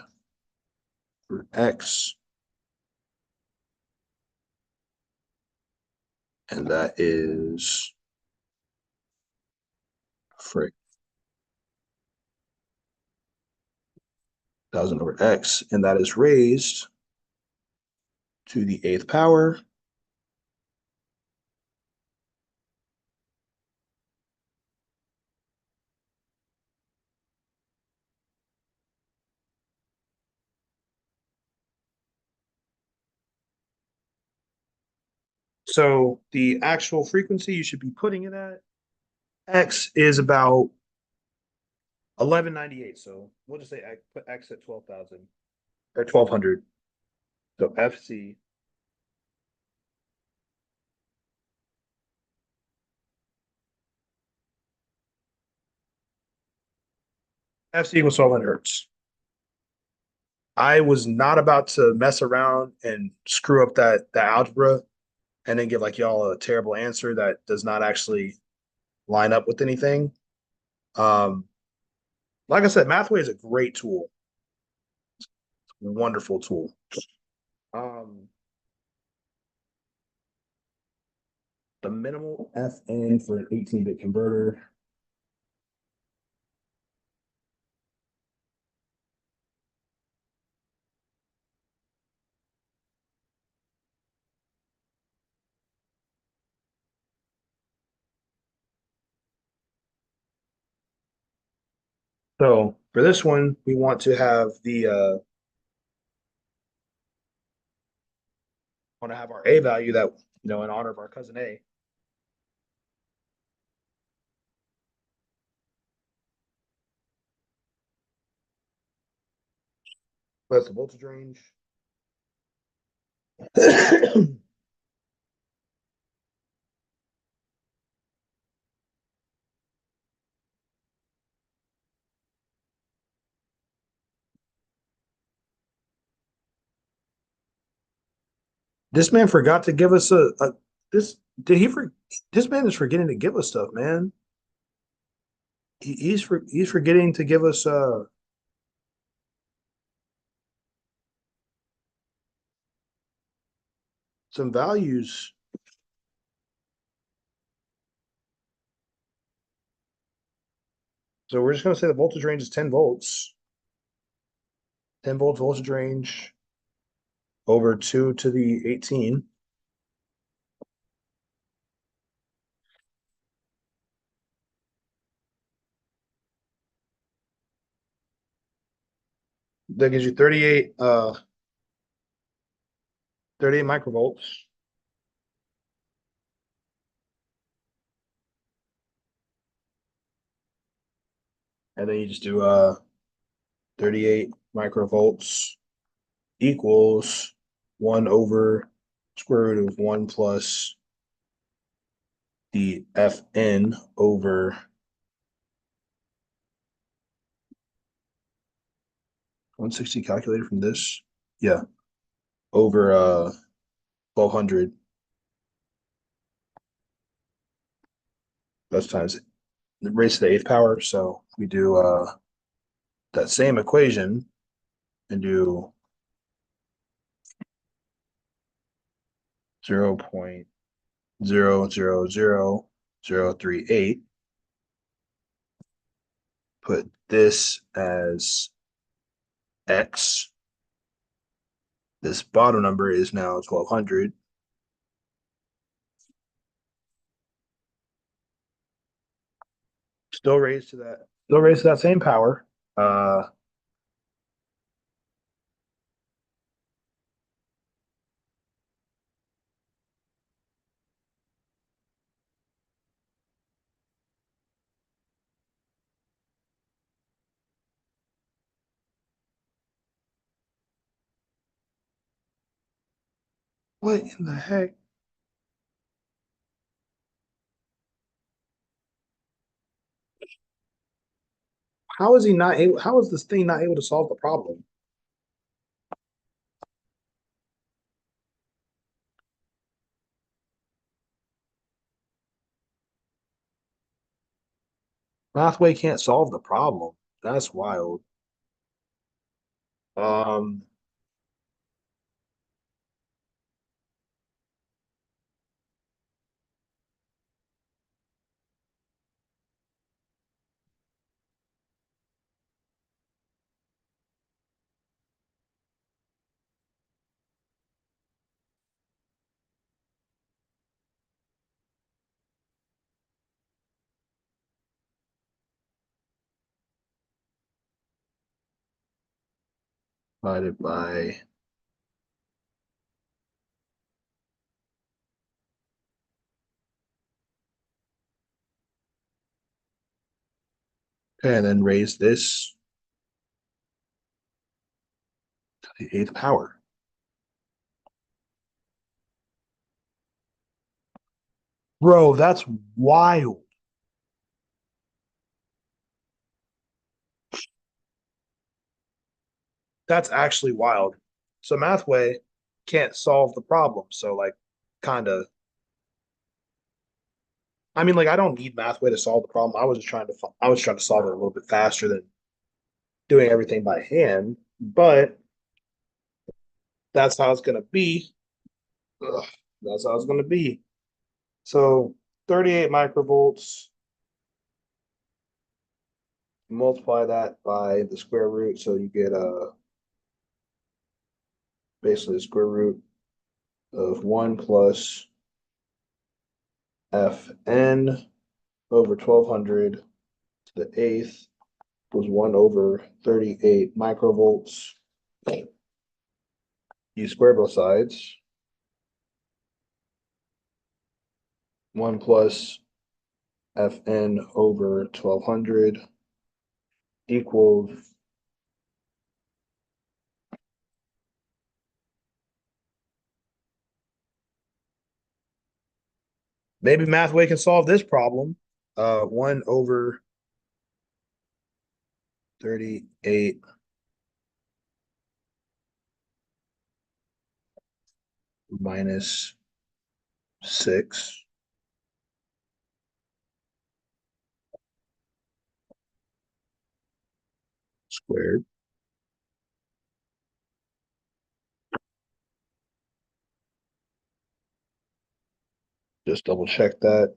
for x. And that is frick 1,000 over x. And that is raised to the eighth power. So the actual frequency you should be putting it at x is about 1198. So we'll just say put x at 12,000 or 1,200. So FC equals 1,200 hertz. I was not about to mess around and screw up that algebra and then give like y'all a terrible answer that does not actually line up with anything. Um, like I said, Mathway is a great tool, wonderful tool. Um, the minimal FN for an 18-bit converter. So for this one, we want to have the want to have our A value that in honor of our cousin A. That's the voltage range. This man forgot to give us a this did he for this man is forgetting to give us stuff, man. He's forgetting to give us some values. So we're just gonna say the voltage range is 10 volts. 10 volt voltage range over 2 to the 18. That gives you 38 microvolts. And then you just do 38 microvolts equals 1 over square root of 1 plus the Fn over 160 calculated from this. Yeah, over 1200. That's times raised to the eighth power. So we do that same equation and do 0.000038. Put this as x. This bottom number is now 1200. Still raised to that same power. What in the heck? How is he not able? How is this thing not able to solve the problem? Mathway can't solve the problem. That's wild. Um, divided by okay, and then raise this to the eighth power. Bro, that's wild. That's actually wild. So Mathway can't solve the problem. So like kind of I mean like I don't need Mathway to solve the problem. I was trying to solve it a little bit faster than doing everything by hand, but that's how it's going to be. Ugh, that's how it's going to be. So 38 microvolts, multiply that by the square root. So you get basically the square root of 1 plus Fn over 1200 to the eighth was 1 over 38 microvolts. You square both sides. 1 plus Fn over 1200 equals maybe Mathway can solve this problem. 1 over 38 minus 6 squared. Just double check that.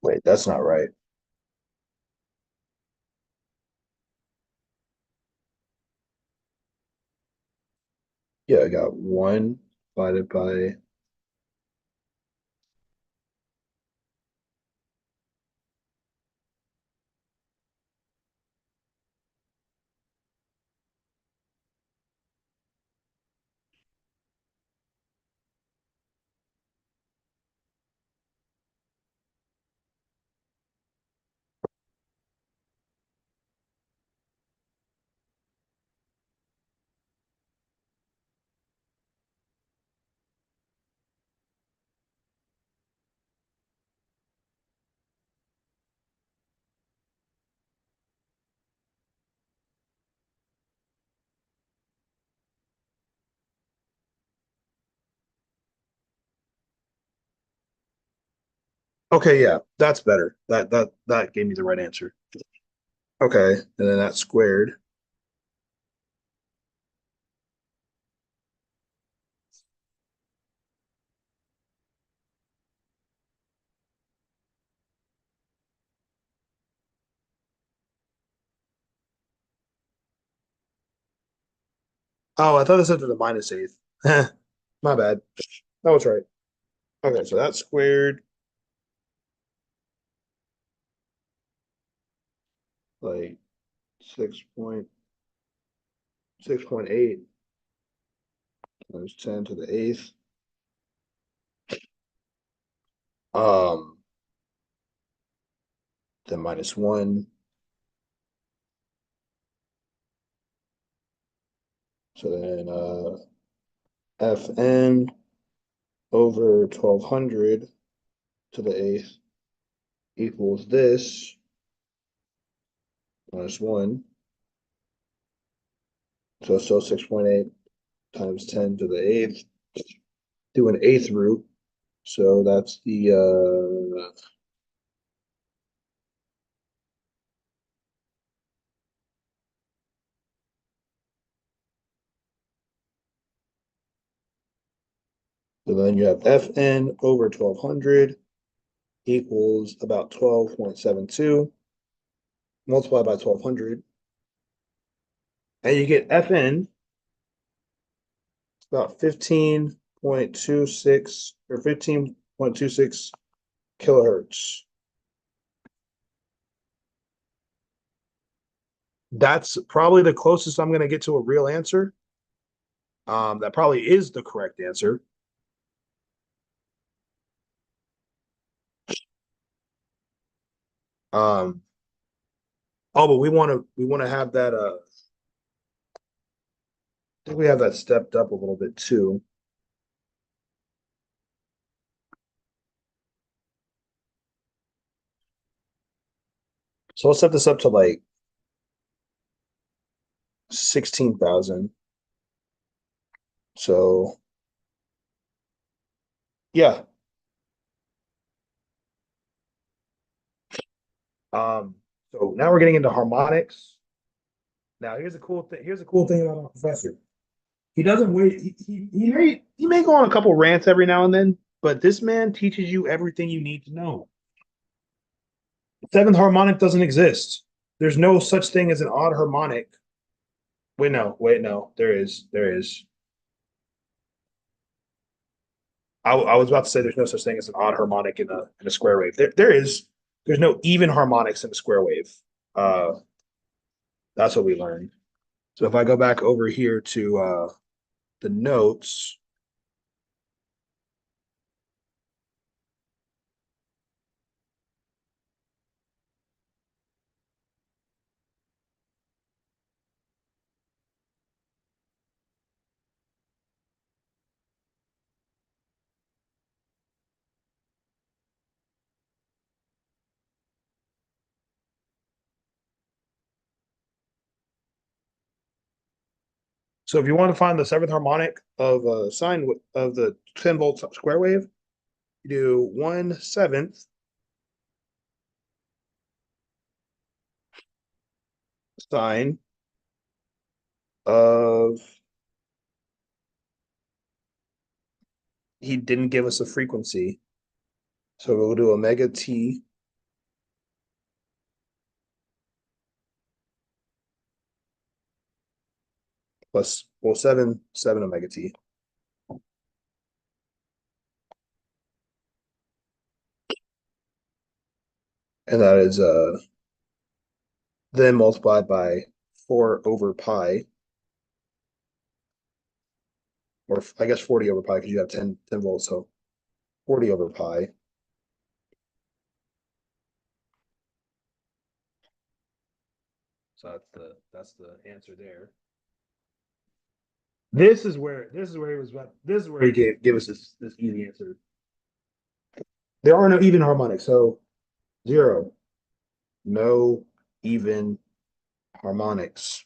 Wait, that's not right. Yeah, I got 1 divided by Okay, yeah, that's better. That gave me the right answer. Okay, and then that squared. Oh, I thought this said to the minus eighth. My bad. That was right. Okay, so that squared like 6.8 times 10 to the eighth. Um, then minus one. So then Fn over 1200 to the eighth equals this minus one. So it's still 6.8 times 10 to the eighth. Do an eighth root. So that's the so then you have Fn over 1200 equals about 12.72 multiplied by 1200. And you get Fn about 15.26 or 15.26 kilohertz. That's probably the closest I'm going to get to a real answer. That probably is the correct answer. Um, oh, but we want to have that. I think we have that stepped up a little bit too. So let's set this up to like 16,000. So yeah. Um, so now we're getting into harmonics. Now here's a cool thing. Here's a cool thing about our professor. He doesn't wait. He may go on a couple rants every now and then, but this man teaches you everything you need to know. Seventh harmonic doesn't exist. There's no such thing as an odd harmonic. Wait, no. There is. I was about to say there's no such thing as an odd harmonic in a square wave. There is. There's no even harmonics in a square wave. Uh, that's what we learned. So if I go back over here to the notes, so if you want to find the seventh harmonic of a sine of the 10-volt square wave, you do 1/7 sine of, he didn't give us a frequency. So we'll do omega t plus, well, 7 omega t. And that is then multiplied by 4 over pi, or I guess 40 over pi because you have 10 volts, so 40 over pi. So that's the answer there. This is where he was about, this is where he gave us this easy answer. There are no even harmonics, so zero. No even harmonics.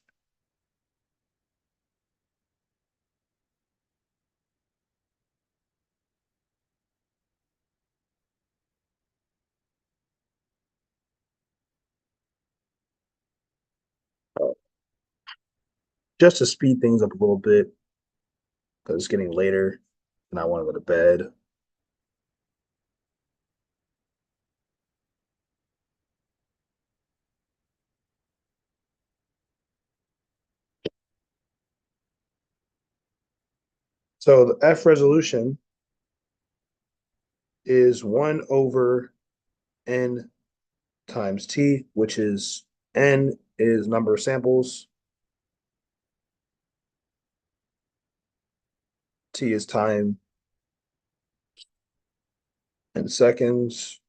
just to speed things up a little bit because it's getting later and I want to go to bed. So the F resolution is 1 over n times t, which is n is number of samples, t is time in seconds.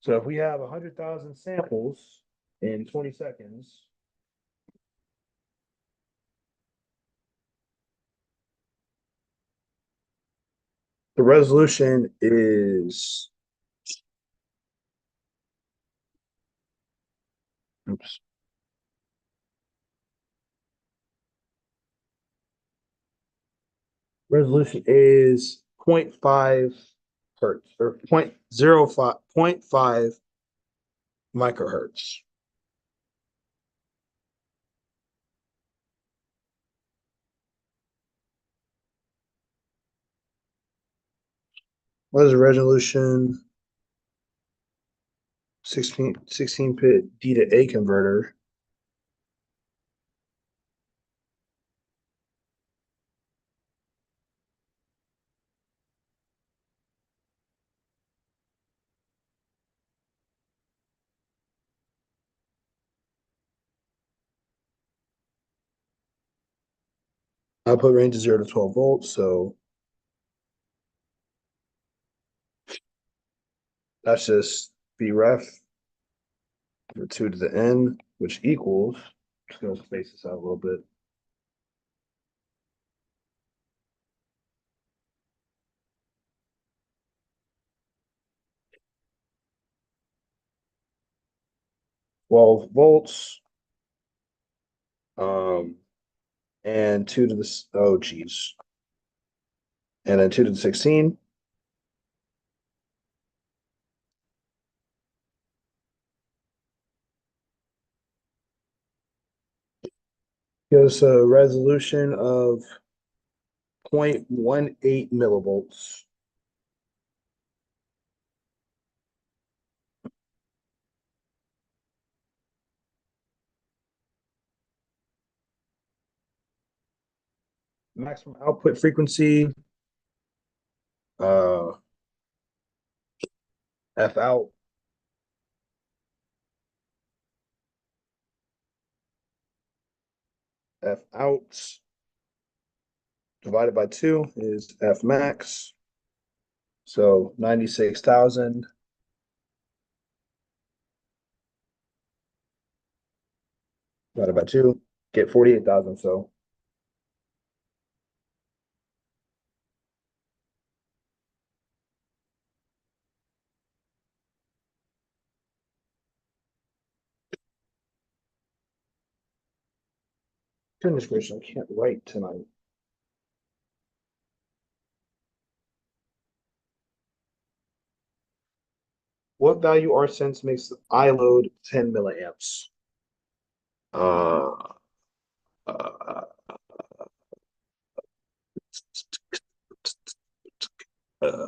So if we have 100,000 samples in 20 seconds, the resolution is, oops, resolution is 0.5 hertz or 0.05, 0.5 microhertz. What is the resolution? 16-bit D to A converter. Output range is 0 to 12 volts, so that's just B ref for 2 to the N, which equals, just gonna space this out a little bit. Twelve volts, um, and 2 to the, oh geez, and then 2 to the 16. Gives a resolution of 0.18 millivolts. Maximum output frequency, uh, F out, F out divided by 2 is F max. So 96,000 divided by 2, get 48,000. So goodness gracious, I can't write tonight. What value R sense makes I load 10 milliamps? Uh, uh, uh,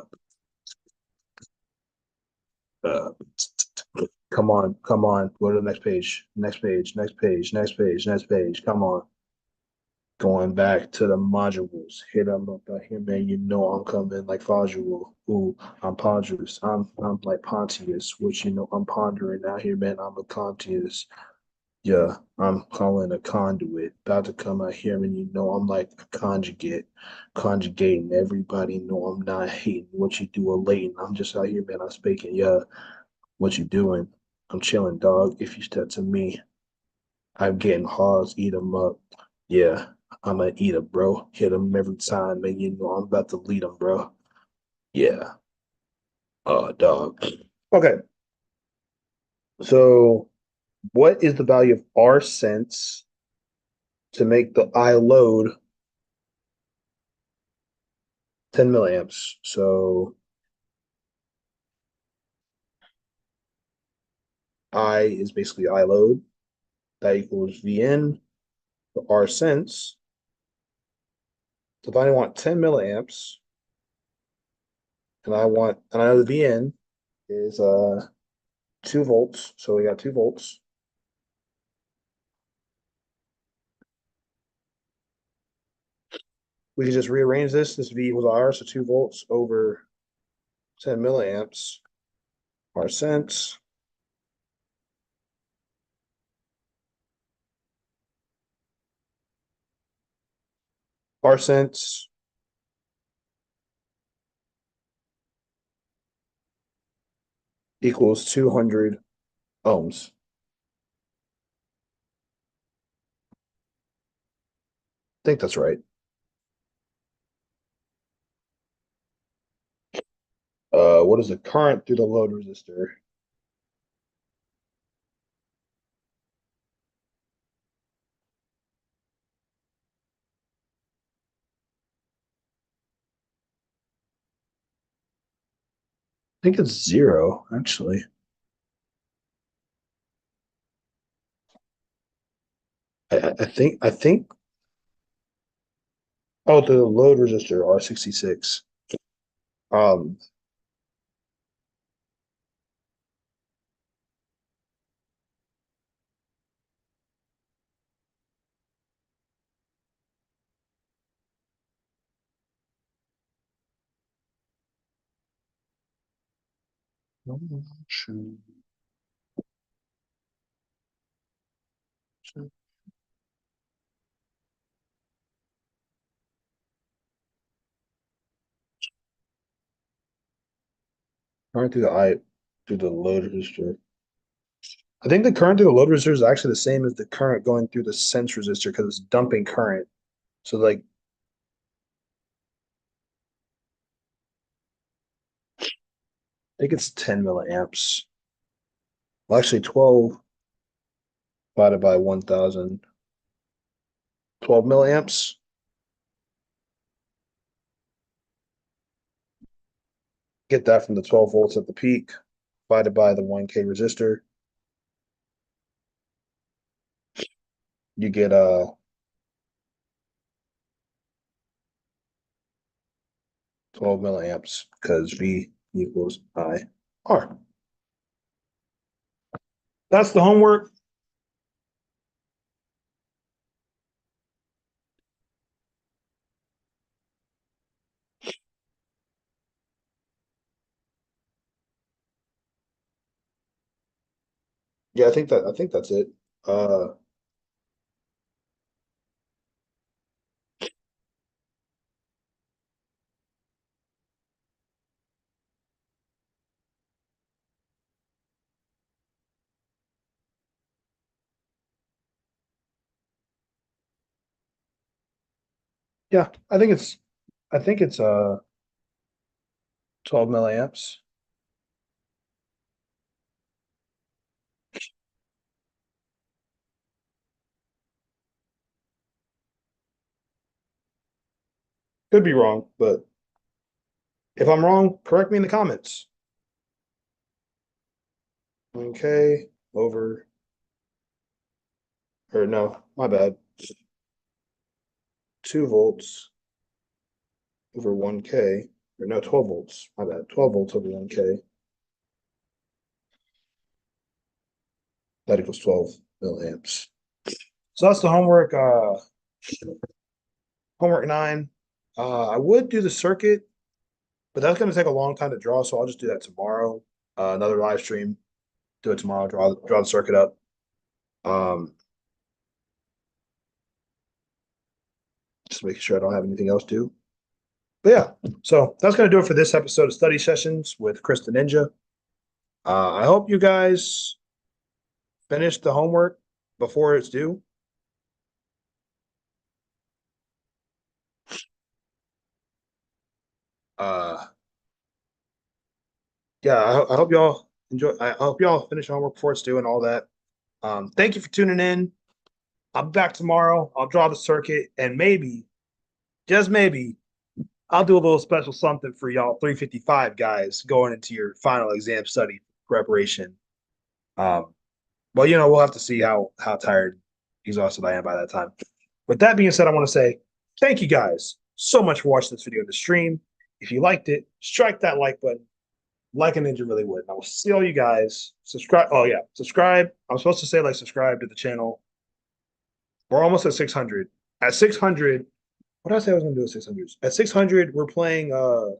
uh, come on, come on. Go to the next page. Next page, next page, next page, next page. Come on. Going back to the modules. Hit them up out here, man. You know I'm coming like Fajul. Ooh, I'm Ponderous. I'm like Pontius, which you know I'm pondering out here, man. I'm a Pontius. Yeah, I'm calling a conduit. About to come out here, and you know I'm like a conjugate, conjugating. Everybody know I'm not hating what you do or latent. I'm just out here, man. I'm speaking. Yeah, what you doing? I'm chilling, dog. If you step to me, I'm getting hogs, eat them up. Yeah, I'm gonna eat them, bro. Hit them every time, man. You know I'm about to lead them, bro. Yeah, dog. Okay, so what is the value of R sense to make the I load 10 milliamps? So I is basically I load. That equals Vn for R sense. So if I want 10 milliamps, and I know the Vn is 2 volts. So we got 2 volts. We can just rearrange this. This V equals R, so 2 volts over 10 milliamps. R sense. R sense equals 200 ohms. I think that's right. What is the current through the load resistor? I think it's 0, actually. I think oh, the load resistor R66. Um current through the load resistor. I think the current through the load resistor is actually the same as the current going through the sense resistor because it's dumping current. So like I think it's 10 milliamps. Well, actually 12 divided by 1000. 12 milliamps. Get that from the 12 volts at the peak divided by the 1K resistor. You get 12 milliamps because V equals I R. That's the homework. Yeah, I think that's it. Uh yeah, I think it's 12 milliamps. Could be wrong, but if I'm wrong, correct me in the comments. Okay, over or no, my bad. 2 volts over 1K, or no, 12 volts. My bad. 12 volts over 1K. That equals 12 milliamps. So that's the homework. Homework 9. I would do the circuit, but that's going to take a long time to draw, so I'll just do that tomorrow. Another live stream. Do it tomorrow. Draw the circuit up. Um, just making sure I don't have anything else to do. But yeah, so that's going to do it for this episode of Study Sessions with Chris the Ninja. I hope you guys finish the homework before it's due. Uh, yeah, I hope y'all enjoy. I hope y'all finish homework before it's due and all that. Thank you for tuning in. I'll be back tomorrow. I'll draw the circuit and maybe, just maybe, I'll do a little special something for y'all 355 guys going into your final exam study preparation. Um, But we'll have to see how tired, exhausted I am by that time. With that being said, I want to say thank you guys so much for watching this video of the stream. If you liked it, strike that like button, like a ninja really would. And I will see all you guys. Subscribe. Oh yeah, subscribe. I'm supposed to say like subscribe to the channel. We're almost at 600. At 600, what did I say I was gonna do at 600? At 600, we're playing. What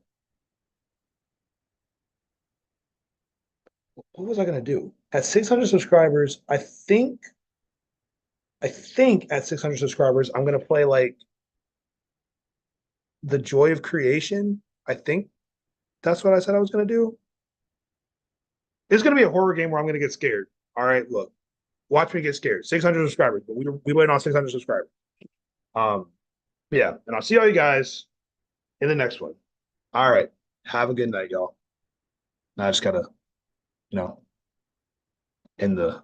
was I gonna do? At 600 subscribers, I think at 600 subscribers, I'm gonna play like the Joy of Creation. I think that's what I said I was gonna do. It's gonna be a horror game where I'm gonna get scared. All right, look, watch me get scared. 600 subscribers, but we waiting on 600 subscribers. Um, yeah, and I'll see all you guys in the next one. All right, have a good night, y'all. Now I just gotta, you know, end the